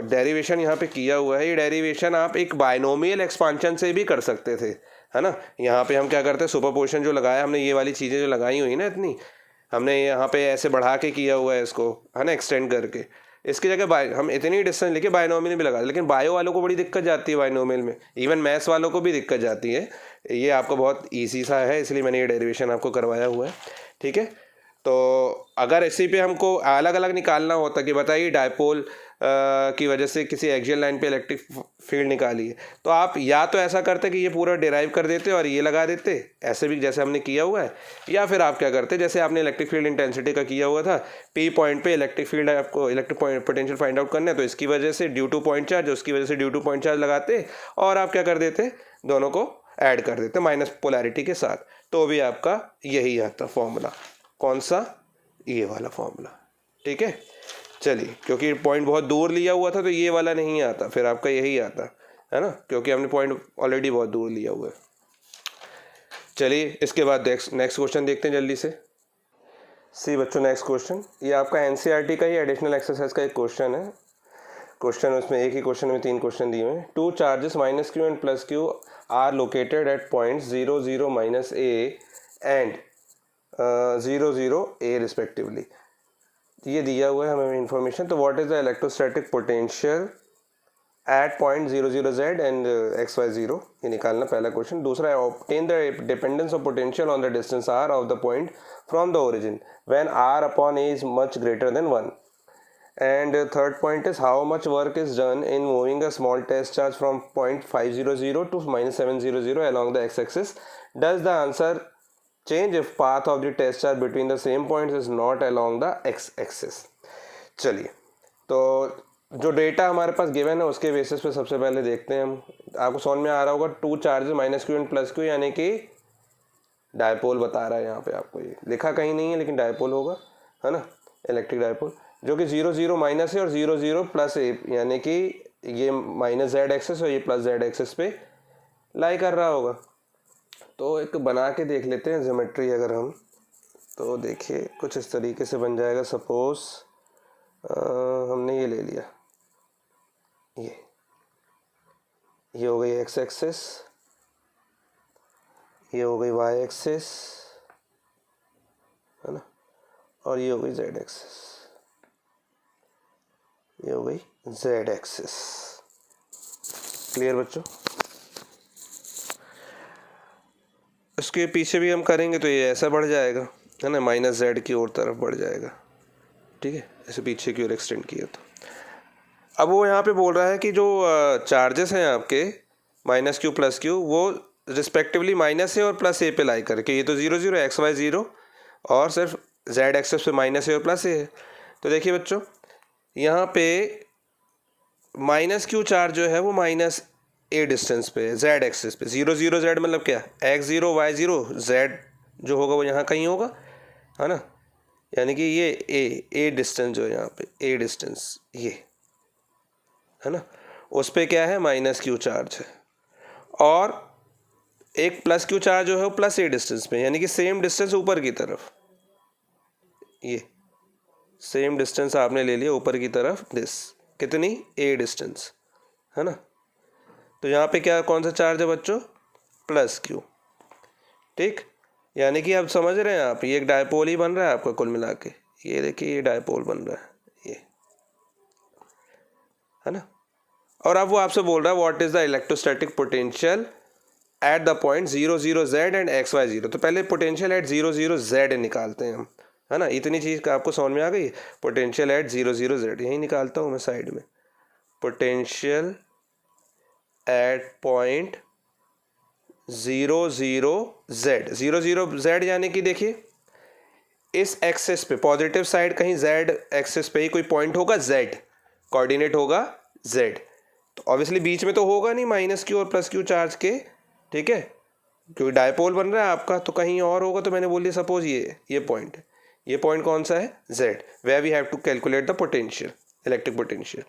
Speaker 1: डेरिवेशन यहाँ पे किया हुआ है, ये डेरिवेशन आप एक बायनोमियल एक्सपांशन से भी कर सकते थे, है ना। यहाँ पे हम क्या करते हैं, सुपरपोजिशन जो लगाया हमने, ये वाली चीज़ें जो लगाई हुई ना इतनी, हमने यहाँ पे ऐसे बढ़ा के किया हुआ है इसको, है ना, एक्सटेंड करके। इसकी जगह हम इतनी डिस्टेंस लेके बायनोमियल भी लगा, लेकिन बायो वालों को बड़ी दिक्कत जाती है बायनोमियल में, इवन मैथ्स वालों को भी दिक्कत जाती है। ये आपको बहुत ईजी सा है, इसलिए मैंने ये डेरिवेशन आपको करवाया हुआ है, ठीक है। तो अगर इसी पे हमको अलग अलग निकालना होता कि बताइए डायपोल की वजह से किसी एक्सियल लाइन पे इलेक्ट्रिक फील्ड निकाली है, तो आप या तो ऐसा करते कि ये पूरा डिराइव कर देते और ये लगा देते ऐसे भी जैसे हमने किया हुआ है, या फिर आप क्या करते जैसे आपने इलेक्ट्रिक फील्ड इंटेंसिटी का किया हुआ था, P पॉइंट पे इलेक्ट्रिक फील्ड आपको इलेक्ट्रिक पोटेंशियल फाइंड आउट करना है, तो इसकी वजह से ड्यू टू पॉइंट चार्ज, उसकी वजह से ड्यू टू पॉइंट चार्ज लगाते और आप क्या कर देते, दोनों को ऐड कर देते माइनस पोलैरिटी के साथ, तो भी आपका यही आता फॉर्मूला। कौन सा, ये वाला फॉर्मूला, ठीक है। चलिए, क्योंकि पॉइंट बहुत दूर लिया हुआ था तो ये वाला नहीं आता, फिर आपका यही आता है ना, क्योंकि हमने पॉइंट ऑलरेडी बहुत दूर लिया हुआ है। चलिए इसके बाद नेक्स्ट क्वेश्चन देखते हैं जल्दी से। सी बच्चों नेक्स्ट क्वेश्चन, ये आपका एनसीईआरटी का ही एडिशनल एक्सरसाइज का एक क्वेश्चन है। क्वेश्चन उसमें एक ही क्वेश्चन में 3 क्वेश्चन दिए हुए हैं। 2 charges -q and +q are located at point 0 0 -a and 0 0 a respectively. ये दिया हुआ है हमें इन्फॉर्मेशन। तो what is the electrostatic potential at point 0 0 z and xy 0, ये निकालना पहला क्वेश्चन। दूसरा है obtain the dependence of potential on the distance r of the point from the origin when r upon a is much greater than 1। And third point is how much work is done in moving a small test charge from point 500 to -700 along the x-axis. Does the answer change if path of the test charge between the same points is not along the x-axis? चलिए, तो जो data हमारे पास given है उसके basis पे सबसे पहले देखते हैं हम। आपको समझ में आ रहा होगा 2 चार्जेस -q एंड +q, यानी कि डायपोल बता रहा है यहाँ पे, आपको ये लिखा कहीं नहीं है लेकिन डायपोल होगा, है ना, इलेक्ट्रिक डायपोल, जो कि 0 0 माइनस है और 0 0 प्लस ए, यानी कि ये माइनस जेड एक्सेस और ये प्लस जेड एक्सेस पे लाई कर रहा होगा। तो एक बना के देख लेते हैं ज्योमेट्री अगर हम, तो देखिए कुछ इस तरीके से बन जाएगा। सपोज हमने ये ले लिया, ये हो गई एक्स एक्सेस, ये हो गई वाई एक्सेस, है ना, और ये हो गई जेड एक्सेस, ये हो गई जेड एक्सिस। क्लियर बच्चों? इसके पीछे भी हम करेंगे तो ये ऐसा बढ़ जाएगा, है ना, माइनस जेड की ओर तरफ बढ़ जाएगा, ठीक है, ऐसे पीछे की ओर एक्सटेंड किया। तो अब वो यहाँ पे बोल रहा है कि जो चार्जेस हैं आपके -q +q, वो रिस्पेक्टिवली माइनस ए और प्लस ए पे लाई करके, ये तो 0 0 xy 0 और सिर्फ जेड एक्सेस पे माइनस ए और प्लस ए है। तो देखिए बच्चों, यहाँ पे माइनस क्यू चार्ज जो है वो माइनस ए डिस्टेंस पे है जेड एक्सेस पे। 0 0 जेड मतलब क्या, x0 y0, जेड जो होगा वो यहाँ कहीं होगा, है ना। यानी कि ये ए डिस्टेंस जो है यहाँ पे ए डिस्टेंस ये है ना, उस पे क्या है माइनस क्यू चार्ज है। और एक प्लस क्यू चार्ज जो है वो प्लस ए डिस्टेंस पे, यानी कि सेम डिस्टेंस ऊपर की तरफ, ये सेम डिस्टेंस आपने ले लिया ऊपर की तरफ, दिस कितनी ए डिस्टेंस, है ना। तो यहाँ पे क्या कौन सा चार्ज है बच्चों, प्लस क्यू। ठीक, यानी कि आप समझ रहे हैं आप, ये एक डायपोल ही बन रहा है आपका कुल मिला के। ये देखिए ये डायपोल बन रहा है, ये है ना। और अब वो आपसे बोल रहा है what is the electrostatic potential at the point 0 0 Z and X Y 0। तो पहले पोटेंशियल एट 0 0 जेड निकालते हैं हम, है ना। इतनी चीज़ का आपको समझ में आ गई, पोटेंशियल एट 0 0 जेड यही निकालता हूँ मैं साइड में। Potential at point 0 0 Z, 0 0 Z यानी कि देखिए इस एक्सेस पे पॉजिटिव साइड कहीं जेड एक्सेस पे ही कोई पॉइंट होगा, जेड कोऑर्डिनेट होगा जेड। तो ऑब्वियसली बीच में तो होगा नहीं माइनस क्यू और प्लस क्यू चार्ज के, ठीक है, क्योंकि डायपोल बन रहा है आपका, तो कहीं और होगा। तो मैंने बोल दिया सपोज ये पॉइंट है, ये पॉइंट कौन सा है, Z, where we have to calculate the potential, electric potential.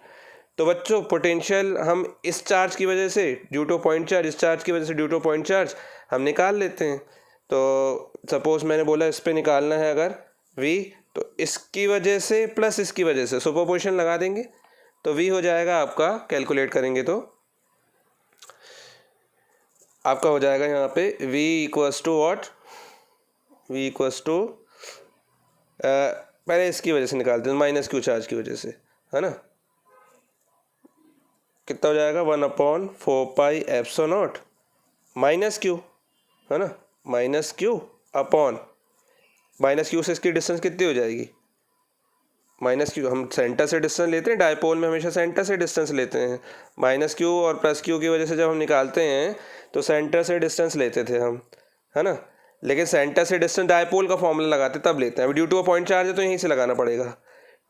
Speaker 1: तो बच्चों पोटेंशियल हम इस चार्ज की वजह से ड्यू टू पॉइंट चार्ज, इस चार्ज की वजह से ड्यू टू पॉइंट चार्ज हम निकाल लेते हैं। तो सपोज मैंने बोला इस पे निकालना है अगर v, तो इसकी वजह से प्लस इसकी वजह से सुपरपोजिशन लगा देंगे, तो v हो जाएगा आपका, कैलकुलेट करेंगे तो आपका हो जाएगा यहाँ पे v equals to what, v equals to पहले इसकी वजह से निकालते हैं माइनस क्यू चार्ज की वजह से, है ना। कितना हो जाएगा 1/4πε0 माइनस क्यू, है ना, minus Q upon minus Q से इसकी डिस्टेंस कितनी हो जाएगी, माइनस क्यू हम सेंटर से डिस्टेंस लेते हैं, डायपोल में हमेशा सेंटर से डिस्टेंस लेते हैं। माइनस क्यू और प्लस क्यू की वजह से जब हम निकालते हैं तो सेंटर से डिस्टेंस लेते थे हम, है ना। लेकिन सेंटर से डिस्टेंस डायपोल का फॉर्मूला लगाते तब लेते हैं। अभी due to a point charge है तो यहीं से लगाना पड़ेगा,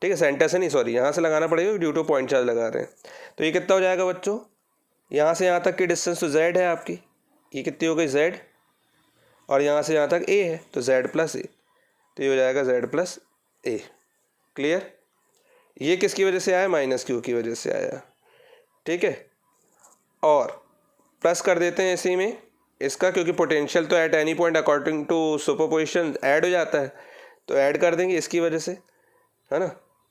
Speaker 1: ठीक है, सेंटर से नहीं, सॉरी यहाँ से लगाना पड़ेगा, ड्यू टू पॉइंट चार्ज लगा रहे हैं। तो ये कितना हो जाएगा बच्चों, यहाँ से यहाँ तक की डिस्टेंस तो जेड है आपकी, ये कितनी हो गई जेड, और यहाँ से यहाँ तक ए है तो जेड प्लस ए, तो ये हो जाएगा जेड प्लस ए। क्लियर, ये किसकी वजह से आया, माइनस क्यू की वजह से आया, ठीक है। और प्लस कर देते हैं इसी में इसका, क्योंकि पोटेंशियल तो at any point according to superposition add हो जाता है, तो ऐड कर देंगे इसकी वजह से, है ना।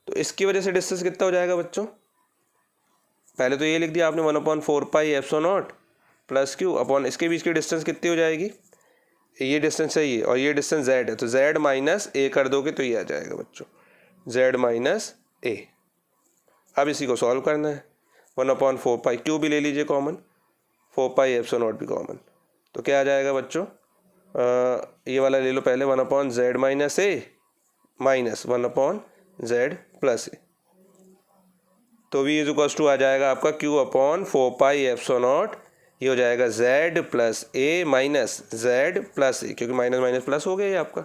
Speaker 1: तो इसकी वजह से डिस्टेंस कितना हो जाएगा बच्चों, पहले तो ये लिख दिया आपने 1/4πε0 प्लस क्यू अपॉन इसके बीच की डिस्टेंस कितनी हो जाएगी, ये डिस्टेंस है ये, और ये डिस्टेंस जेड है, तो जेड माइनस ए कर दोगे तो ये आ जाएगा बच्चों, जेड माइनस ए। अब इसी को सॉल्व करना है, 1/4π क्यू भी ले लीजिए कॉमन, 4πε0 भी कॉमन, तो क्या आ जाएगा बच्चों, ये वाला ले लो पहले, 1/z माइनस ए माइनस 1/z प्लस ए। तो v इज इक्वल्स टू आ जाएगा आपका q अपॉन 4πε0, ये हो जाएगा z प्लस ए माइनस z प्लस ए, क्योंकि माइनस माइनस प्लस हो गया ये आपका,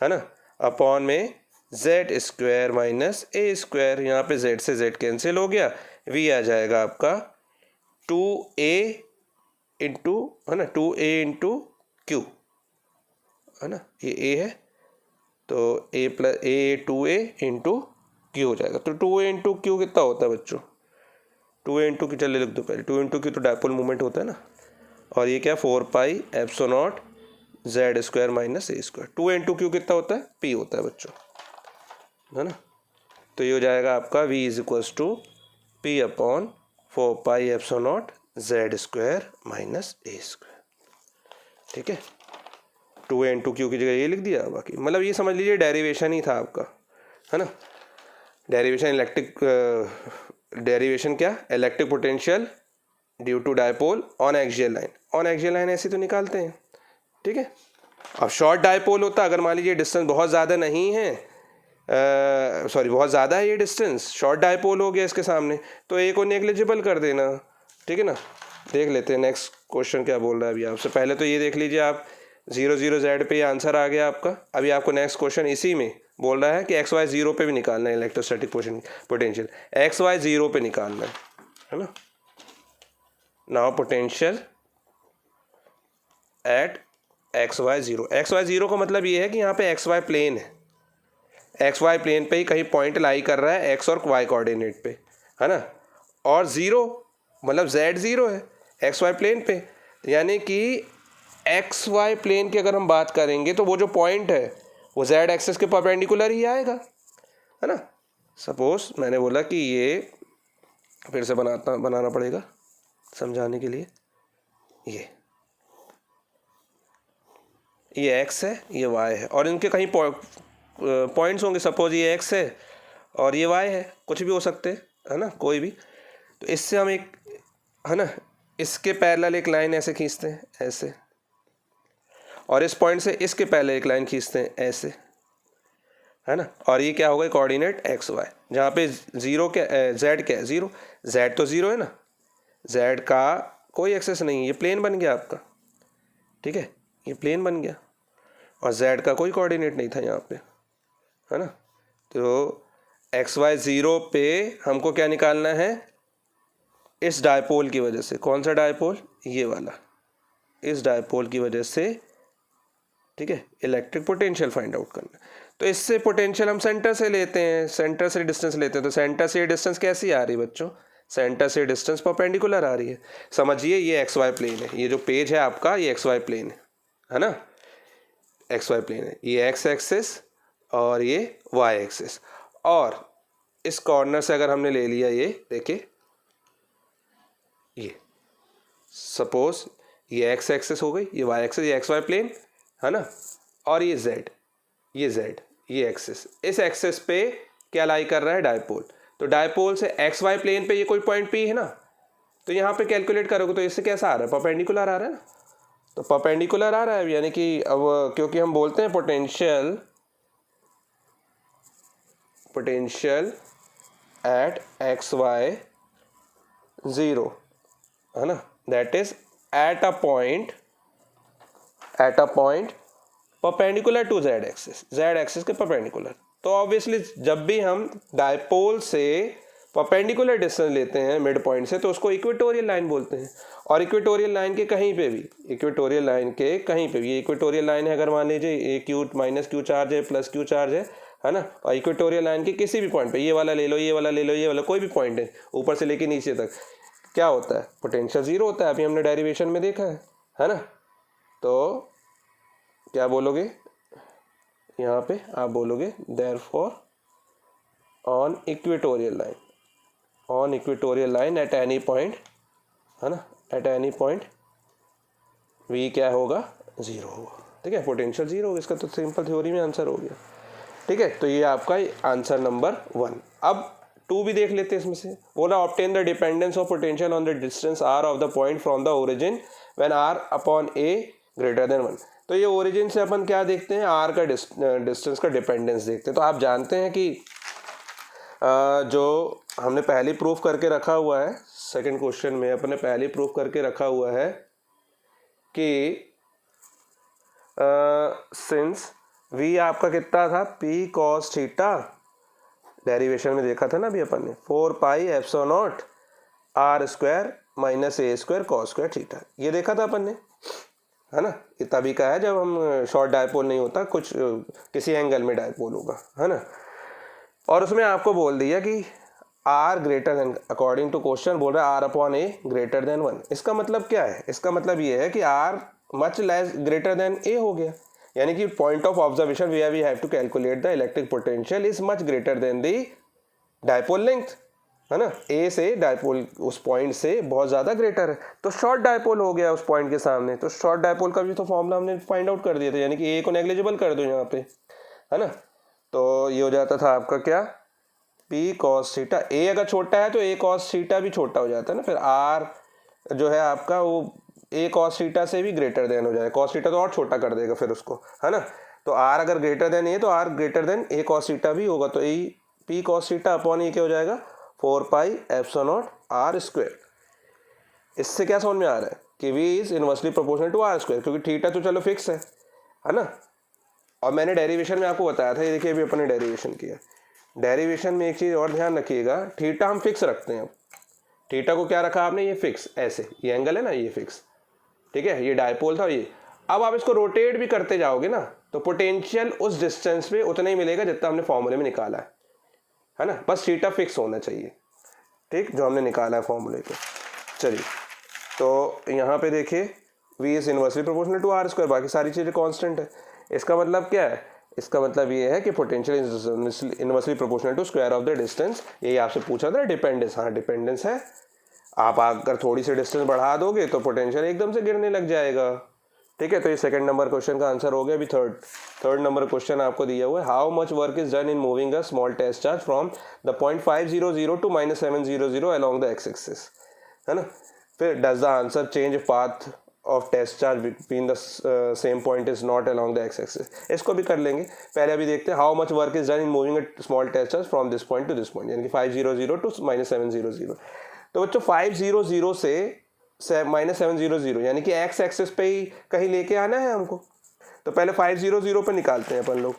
Speaker 1: है ना, अपॉन में z square minus A square, यहाँ पे z से z कैंसिल हो गया, v आ जाएगा आपका 2a इंटू, है ना, 2a इंटू क्यू, है ना, ये a है तो a plus A 2a into Q हो जाएगा। तो 2a इंटू क्यू कितना होता है बच्चों, 2a इंटू क्यू, चलिए लिख दो पहले, 2 इंटू क्यू तो डायपोल मूवमेंट होता है ना, और ये क्या 4πε0 z square minus A square, 2a into Q कितना होता है, p होता है बच्चों, है ना। तो ये हो जाएगा आपका v is equals to p upon 4πε0 z square minus A square, ठीक है। 2a इंटू क्यू की जगह ये लिख दिया, बाकी मतलब ये समझ लीजिए डेरिवेशन ही था आपका, है ना। डेरिवेशन इलेक्ट्रिक, डेरिवेशन क्या, electric potential due to dipole on axial line, on axial line ऐसे तो निकालते हैं, ठीक है। अब शॉर्ट डायपोल होता, अगर मान लीजिए डिस्टेंस बहुत ज़्यादा नहीं है, सॉरी बहुत ज़्यादा है ये डिस्टेंस, शॉर्ट डायपोल हो गया इसके सामने, तो ए को नेग्लिजिबल कर देना, ठीक है ना। देख लेते हैं नेक्स्ट क्वेश्चन क्या बोल रहा है अभी आपसे, पहले तो ये देख लीजिए आप 0 0 जेड पे आंसर आ गया आपका। अभी आपको नेक्स्ट क्वेश्चन इसी में बोल रहा है कि एक्स वाई जीरो पे भी निकालना है electrostatic potential, X Y zero पे निकालना है ना। Now potential at X Y zero, X Y zero का मतलब ये है कि यहाँ पे एक्स वाई प्लेन है, एक्स वाई प्लेन पे ही कहीं पॉइंट लाई कर रहा है एक्स और वाई कोऑर्डिनेट पे, है ना। और ज़ीरो मतलब जेड ज़ीरो है एक्स वाई प्लेन पे, यानी कि एक्स वाई प्लेन की अगर हम बात करेंगे तो वो जो पॉइंट है वो जेड एक्सिस के परपेंडिकुलर ही आएगा, है ना। सपोज मैंने बोला कि ये फिर से बनाना पड़ेगा समझाने के लिए, ये एक्स है ये वाई है और इनके कहीं पॉइंट्स होंगे, सपोज ये एक्स है और ये वाई है, कुछ भी हो सकते हैं, है ना, कोई भी। तो इससे हम एक, है ना, इसके पैरेलल एक लाइन ऐसे खींचते हैं ऐसे, और इस पॉइंट से इसके पैरेलल एक लाइन खींचते हैं ऐसे, है ना। और ये क्या होगा, कोऑर्डिनेट एक्स वाई, जहाँ पे जीरो क्या जेड क्या है ज़ीरो, जेड तो ज़ीरो है ना, जेड का कोई एक्सेस नहीं है, ये प्लेन बन गया आपका, ठीक है, ये प्लेन बन गया और जेड का कोई कोऑर्डिनेट नहीं था यहाँ पे, है ना। तो एक्स वाई ज़ीरो पे हमको क्या निकालना है, इस डायपोल की वजह से, कौन सा डायपोल, ये वाला, इस डायपोल की वजह से, ठीक है, इलेक्ट्रिक पोटेंशियल फाइंड आउट करना। तो इससे पोटेंशियल हम सेंटर से लेते हैं, सेंटर से डिस्टेंस लेते हैं, तो सेंटर से डिस्टेंस कैसी आ रही है बच्चों, सेंटर से डिस्टेंस परपेंडिकुलर आ रही है। समझिए ये एक्स वाई प्लेन है, ये जो पेज है आपका ये एक्स वाई प्लेन है ना, एक्स वाई प्लेन है, ये एक्स एक्सिस और ये वाई एक्सिस, और इस कॉर्नर से अगर हमने ले लिया ये देखिए, ये सपोज ये एक्स एक्सिस हो गई, ये वाई एक्सिस, ये एक्स वाई प्लेन है ना, और ये जेड, ये एक्सिस, इस एक्सिस पे क्या लाई कर रहा है, डायपोल। तो डायपोल से एक्स वाई प्लेन पे ये कोई पॉइंट पी है ना, तो यहाँ पे कैलकुलेट करोगे तो इससे कैसा आ रहा है, परपेंडिकुलर आ रहा है ना, तो परपेंडिकुलर आ रहा है, यानी कि अब क्योंकि हम बोलते हैं potential at X Y zero, है ना, that is at a point perpendicular to Z axis के परपेंडिकुलर। तो ऑब्वियसली जब भी हम डायपोल से परपेंडिकुलर डिस्टेंस लेते हैं मिड पॉइंट से, तो उसको इक्वेटोरियल लाइन बोलते हैं। और इक्वेटोरियल लाइन के कहीं पे भी, ये इक्वेटोरियल लाइन है, अगर मान लीजिए ये क्यू माइनस क्यू चार्ज है प्लस क्यू चार्ज है ना, और इक्वेटोरियल लाइन के किसी भी पॉइंट पे, ये वाला ले लो, ये वाला कोई भी पॉइंट है ऊपर से लेके नीचे तक, क्या होता है, पोटेंशियल ज़ीरो होता है, अभी हमने डेरिवेशन में देखा है ना। तो क्या बोलोगे यहाँ पे, आप बोलोगे therefore on equatorial line at any point, है ना, एट एनी पॉइंट वी क्या होगा, ज़ीरो होगा, ठीक है, पोटेंशियल ज़ीरो होगा। इसका तो सिंपल थ्योरी में आंसर हो गया, ठीक है। तो ये आपका आंसर नंबर 1। अब 2 भी देख लेते हैं इसमें से, बोला obtain the dependence of potential on the distance R of the point from the origin when R upon A greater than 1। तो ये ओरिजिन से अपन क्या देखते हैं, आर का डिस्टेंस का डिपेंडेंस देखते हैं। तो आप जानते हैं कि जो हमने पहले प्रूफ करके रखा हुआ है, सेकंड क्वेश्चन में अपने पहले प्रूफ करके रखा हुआ है कि सिंस v आपका कितना था, p cos थीटा, डेरिवेशन में देखा था ना अभी अपन ने, 4 pi epsilon not r square minus a square cos square theta, ये देखा था अपन ने, है ना। ये तभी का है जब हम शॉर्ट डायपोल नहीं होता, कुछ किसी एंगल में डायपोल होगा, है ना। और उसमें आपको बोल दिया कि r greater than, according to question बोल रहा है r upon a greater than 1। इसका मतलब क्या है, इसका मतलब ये है कि r much less greater than a हो गया, यानी कि point of observation we have to calculate the electric potential is much greater than the dipole length, है ना। ए से डायपोल उस पॉइंट से बहुत ज़्यादा ग्रेटर है, तो शॉर्ट डायपोल हो गया उस पॉइंट के सामने। तो शॉर्ट डायपोल का भी तो फॉर्मूला हमने फाइंड आउट कर दिया था, यानी कि ए को नेग्लिजिबल कर दो यहाँ पे, है ना। तो ये हो जाता था आपका क्या, पी कॉस थीटा, ए अगर छोटा है तो ए कॉस थीटा भी छोटा हो जाता है ना, फिर आर जो है आपका वो ए कॉस थीटा से भी ग्रेटर देन हो जाएगा, कॉस थीटा तो और छोटा कर देगा फिर उसको, है ना। तो आर अगर ग्रेटर देन ए तो R greater than A cos theta भी होगा, तो A P cos theta upon A क्या हो जाएगा, 4 pi epsilon naught R square. इससे क्या समझ में आ रहा है कि v is inversely proportional to R square, क्योंकि थीटा तो चलो फिक्स है ना, और मैंने डेरिवेशन में आपको बताया था, ये देखिए अभी अपन ने डेरिवेशन किया। डेरिवेशन में एक चीज़ और ध्यान रखिएगा, थीटा हम फिक्स रखते हैं। अब थीटा को क्या रखा आपने, ये फिक्स, ऐसे ये एंगल है ना ये फिक्स, ठीक है, ये डायपोल था और ये। अब आप इसको रोटेट भी करते जाओगे ना तो पोटेंशियल उस डिस्टेंस पे उतना ही मिलेगा जितना हमने फॉर्मूले में निकाला है ना, बस थीटा फिक्स होना चाहिए, ठीक, जो हमने निकाला है फॉर्मूले को। चलिए, तो यहाँ पे देखिए v is inversely proportional to R square, बाकी सारी चीज़ें कांस्टेंट है। इसका मतलब क्या है, इसका मतलब ये है कि potential is inversely proportional to square of the distance. यही आपसे पूछा था डिपेंडेंस, हाँ डिपेंडेंस है। आप अगर थोड़ी सी डिस्टेंस बढ़ा दोगे तो पोटेंशियल एकदम से गिरने लग जाएगा, ठीक है। तो ये सेकंड नंबर क्वेश्चन का आंसर हो गया। अभी थर्ड नंबर क्वेश्चन आपको दिया हुआ है, how much work is done in moving a small test charge from the point 500 to -700 along the X axis, है ना। फिर does the answer change path of test charge between the same point is not along the X axis. इसको भी कर लेंगे। पहले अभी देखते हैं, how much work is done in moving a small test charge from this point to this point, यानी कि 500 टू -700। तो बच्चों 500 से -700 यानी कि एक्स एक्सिस पे ही कहीं लेके आना है हमको। तो पहले 500 पे निकालते हैं अपन लोग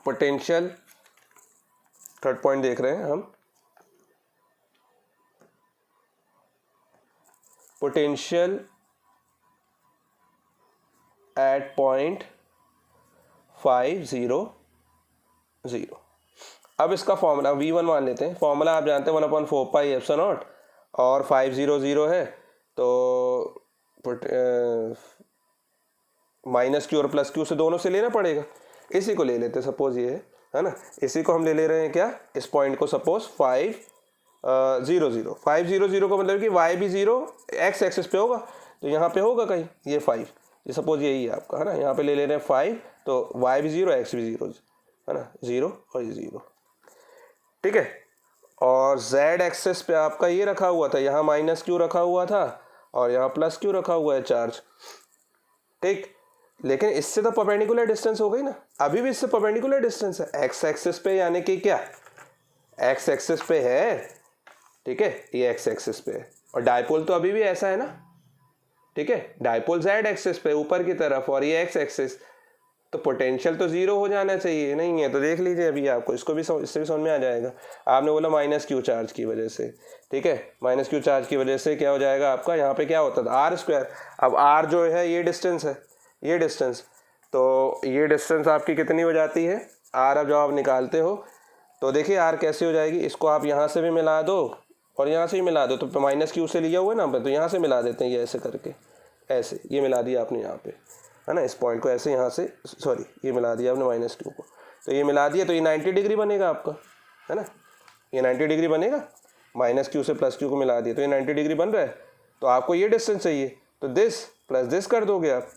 Speaker 1: पोटेंशियल। थर्ड पॉइंट देख रहे हैं हम, पोटेंशियल एट पॉइंट 500। अब इसका फॉर्मूला V1 मान लेते हैं। फॉर्मूला आप जानते हैं 1/4πε0 और 500 है तो -q और +q से दोनों से लेना पड़ेगा। इसी को ले लेते, सपोज ये है ना, इसी को हम ले रहे हैं क्या, इस पॉइंट को, सपोज 500 का मतलब कि y भी 0 एक्स एक्सिस पे होगा, तो यहाँ पे होगा कहीं ये 5, ये सपोज यही है आपका, है ना। यहाँ पे ले रहे हैं 5, तो y भी 0 एक्स भी 0, है ना, 0 और ये 0, ठीक है। और z एक्सेस पे आपका ये रखा हुआ था, यहाँ -q रखा हुआ था और यहाँ +q रखा हुआ है चार्ज, ठीक। लेकिन इससे तो परपेंडिकुलर डिस्टेंस हो गई ना, अभी भी इससे परपेंडिकुलर डिस्टेंस है एक्स एक्सिस पे, यानी कि क्या एक्स एक्सिस पे है, ठीक है, ये एक्स एक्सिस पे है। और डायपोल तो अभी भी ऐसा है ना, ठीक है, डायपोल z एक्सिस पे ऊपर की तरफ और ये एक्स एक्सिस, तो पोटेंशियल तो 0 हो जाना चाहिए, नहीं है तो देख लीजिए अभी आपको, इसको भी इससे भी समझ में आ जाएगा। आपने बोला -q चार्ज की वजह से, ठीक है, -q चार्ज की वजह से क्या हो जाएगा आपका, यहाँ पे क्या होता था आर स्क्वायर। अब r जो है ये डिस्टेंस है, ये डिस्टेंस, तो ये डिस्टेंस आपकी कितनी हो जाती है r, अब जब आप निकालते हो तो देखिए r कैसे हो जाएगी, इसको आप यहाँ से भी मिला दो और यहाँ से भी मिला दो, तो -q से लिया हुआ है ना, तो यहाँ से मिला देते हैं, ये ऐसे करके, ऐसे ये मिला दिया आपने यहाँ पे, है ना, इस पॉइंट को ऐसे यहाँ से, सॉरी ये मिला दिया आपने -q को, तो ये मिला दिया, तो ये 90 डिग्री बनेगा आपका, है ना, ये 90 डिग्री बनेगा, -q से +q को मिला दिया तो ये 90 डिग्री बन रहा है। तो आपको ये डिस्टेंस चाहिए, तो दिस प्लस दिस कर दोगे आप,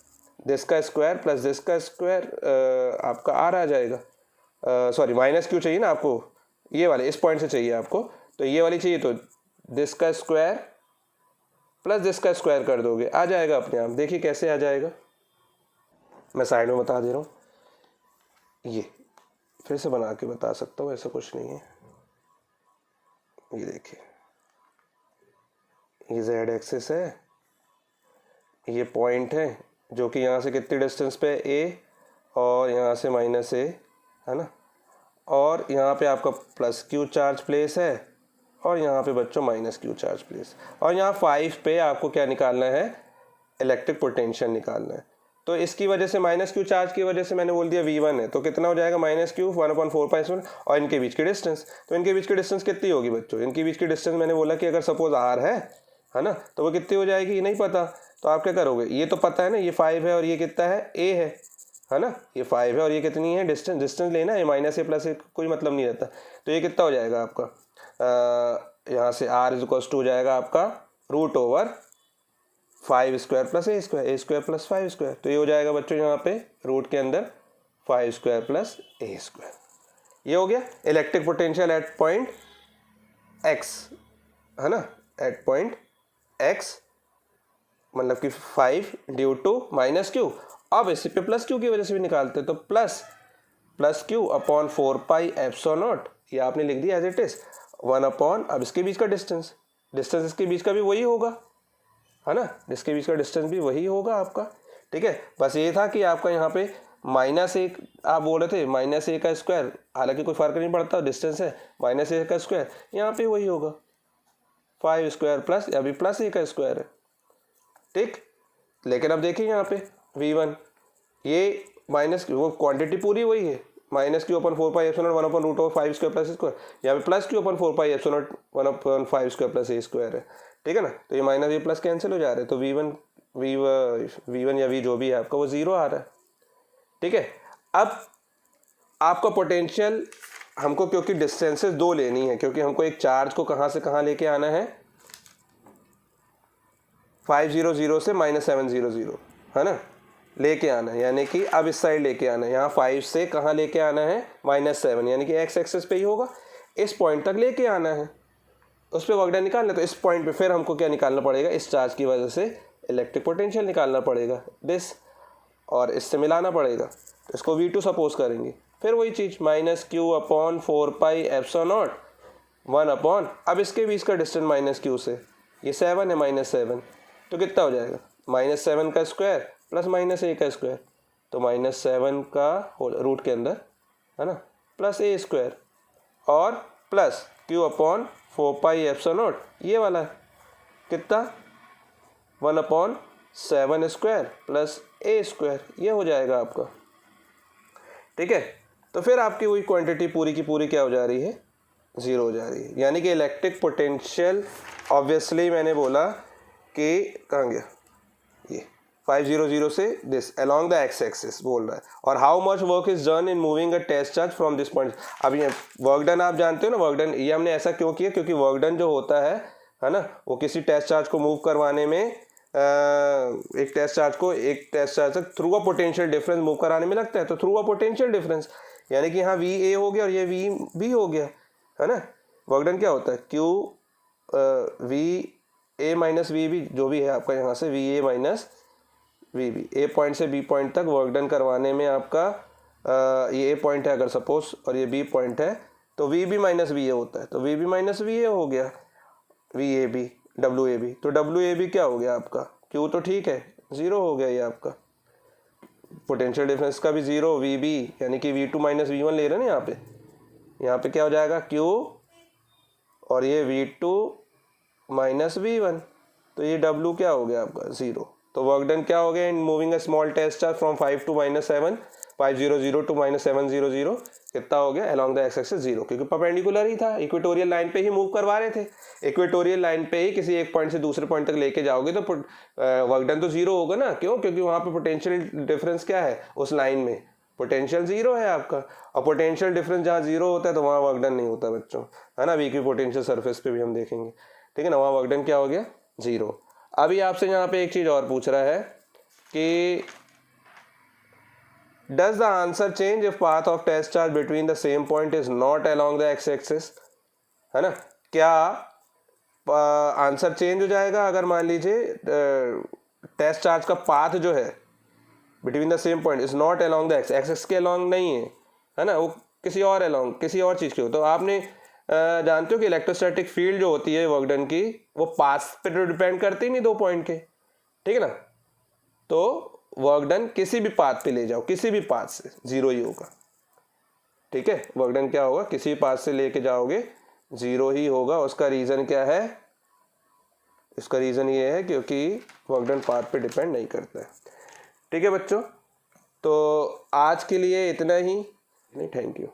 Speaker 1: दिस का स्क्वायर प्लस दिस का स्क्वायर आपका r आ जाएगा, सॉरी -q चाहिए ना आपको, ये वाले इस पॉइंट से चाहिए आपको, तो ये वाली चाहिए, तो दिस का स्क्वायर प्लस दिस का स्क्वायर कर दोगे, आ जाएगा अपने आप। देखिए कैसे आ जाएगा, मैं साइड में बता दे रहा हूँ, ये फिर से बना के बता सकता हूँ, ऐसा कुछ नहीं है। ये देखिए ये z एक्सिस है, ये पॉइंट है जो कि यहाँ से कितनी डिस्टेंस पे a और यहाँ से -a, है ना, और यहाँ पे आपका +q चार्ज प्लेस है और यहाँ पे बच्चों -q चार्ज प्लेस, और यहाँ 5 पे आपको क्या निकालना है, इलेक्ट्रिक पोटेंशियल निकालना है। तो इसकी वजह से -q चार्ज की वजह से मैंने बोल दिया V1 है, तो कितना हो जाएगा -q 1/4π और इनके बीच की डिस्टेंस, तो इनके बीच की डिस्टेंस कितनी होगी बच्चों, इनके बीच की डिस्टेंस मैंने बोला कि अगर सपोज r है ना, तो वो कितनी हो जाएगी, नहीं पता, तो आप क्या करोगे, ये तो पता है ना, ये 5 है और ये कितना है, a है ना, ये 5 है और ये कितनी है, डिस्टेंस लेना है, -a +a कोई मतलब नहीं रहता। तो ये कितना हो जाएगा आपका, यहाँ से r = हो जाएगा आपका √5² + a² + 5², तो ये हो जाएगा बच्चों यहाँ पे रूट के अंदर 5² + a²। ये हो गया electric potential at point x, है ना, एट पॉइंट x, मतलब कि 5 ड्यू टू -q। अब इसी पे +q की वजह से भी निकालते हैं, तो +q/4πε0, ये आपने लिख दिया एज इट इज 1/, अब इसके बीच का डिस्टेंस इसके बीच का भी वही होगा, है ना, इसके बीच का डिस्टेंस भी वही होगा आपका, ठीक है। बस ये था कि आपका यहाँ पे -1 आप बोल रहे थे -a का स्क्वायर, हालांकि कोई फ़र्क नहीं पड़ता, डिस्टेंस है, -a का स्क्वायर, यहाँ पे वही होगा 5 स्क्वायर प्लस अभी +a का स्क्वायर है, ठीक। लेकिन अब देखिए यहाँ पे v1 ये माइनस वो क्वांटिटी पूरी वही है, -q/4πε/1/√5² + a², यहाँ पे +q/4πε/1/5² + a² है, ठीक है ना। तो ये माइनस ये प्लस कैंसिल हो जा रहे हैं, तो v1 या v जो भी है आपका वो 0 आ रहा है, ठीक है। अब आपका पोटेंशियल हमको, क्योंकि डिस्टेंसेस 2 लेनी है, क्योंकि हमको एक चार्ज को कहाँ से कहाँ लेके आना है, 500 से -700, है ना, लेके आना है, यानी कि अब इस साइड लेके आना है, यहाँ 5 से कहाँ लेके आना है -7, यानी कि x एक्सिस पे ही होगा, इस पॉइंट तक लेके आना है, उस पर वर्क डन निकालना है। तो इस पॉइंट पे फिर हमको क्या निकालना पड़ेगा, इस चार्ज की वजह से इलेक्ट्रिक पोटेंशियल निकालना पड़ेगा, दिस, और इससे मिलाना पड़ेगा, तो इसको v2 सपोज करेंगे, फिर वही चीज़ -q/4πε0 1/, अब इसके बीच का डिस्टेंस -q से, ये 7 है, -7, तो कितना हो जाएगा, -7 का स्क्वायर प्लस -a का स्क्वायर, तो -7 का रूट के अंदर, है ना, प्लस a² और प्लस q/4πε0 ये वाला कितना 1/7² प्लस a² ये हो जाएगा आपका, ठीक है। तो फिर आपकी वही क्वांटिटी पूरी की पूरी क्या हो जा रही है, 0 हो जा रही है, यानी कि इलेक्ट्रिक पोटेंशियल ऑब्वियसली मैंने बोला कि कहाँ गया ये 500 से this along the X axis बोल रहा है, और how much work is done in moving a test charge from this point. अब ये वर्क डन आप जानते हो ना, वर्क डन ये हमने ऐसा क्यों किया, क्योंकि वर्क डन जो होता है ना, वो किसी टेस्ट चार्ज को मूव करवाने में एक टेस्ट चार्ज तक through a potential difference move कराने में लगता है, तो थ्रू अ पोटेंशियल डिफरेंस, यानी कि यहाँ वी ए हो गया और ये वी बी हो गया, है ना। वर्क डन क्या होता है, Q V A minus V B, जो भी है आपका यहाँ से V A minus V B, A point से बी पॉइंट तक वर्क डन करवाने में आपका ये ए पॉइंट है अगर सपोज, और ये बी पॉइंट है, तो V B minus V A होता है, तो V B minus V A हो गया V A B, W A B, तो डब्ल्यू ए बी क्या हो गया आपका, क्यू तो ठीक है 0 हो गया, ये आपका पोटेंशियल डिफरेंस का भी 0, वी बी यानी कि v2 माइनस v1 ले रहे हैं ना, यहाँ पे क्या हो जाएगा q और ये v2 माइनस v1, तो ये w क्या हो गया आपका 0। तो वर्क डन क्या हो गया in moving a small test charge from 5 to -7, 500 to -700 कितना हो गया अलोंग द एक्स एक्सिस 0, क्योंकि परपेंडिकुलर ही था, इक्वेटोरियल लाइन पे ही मूव करवा रहे थे, इक्वेटोरियल लाइन पे ही किसी एक पॉइंट से दूसरे पॉइंट तक लेके जाओगे तो वर्क डन तो 0 होगा ना, क्यों, क्योंकि वहाँ पे पोटेंशियल डिफरेंस क्या है, उस लाइन में पोटेंशियल 0 है आपका, और पोटेंशियल डिफरेंस जहाँ 0 होता है तो वहाँ वर्क डन नहीं होता बच्चों, है ना। वीक पोटेंशियल सरफेस पे भी हम देखेंगे, ठीक है ना, वहाँ वर्क डन क्या हो गया 0। अभी आपसे यहाँ पे एक चीज़ और पूछ रहा है कि does the answer change if path of test charge between the same point is not along the x axis, है ना, क्या आंसर चेंज हो जाएगा अगर मान लीजिए टेस्ट चार्ज का पाथ जो है between the same point is not along the X axis के अलोंग नहीं है ना, वो किसी और अलोंग किसी और चीज़ की हो। तो आपने जानते हो कि इलेक्ट्रोस्टैटिक फील्ड जो होती है वर्क डन की, वो पाथ पे तो डिपेंड करती ही नहीं 2 पॉइंट के, ठीक है ना। तो वर्क डन किसी भी पाथ पे ले जाओ, किसी भी पाथ से 0 ही होगा, ठीक है। वर्क डन क्या होगा, किसी पाथ से लेके जाओगे 0 ही होगा। उसका रीज़न क्या है, इसका रीज़न ये है क्योंकि वर्क डन पाथ पे डिपेंड नहीं करता है, ठीक है बच्चों। तो आज के लिए इतना ही, नहीं, थैंक यू।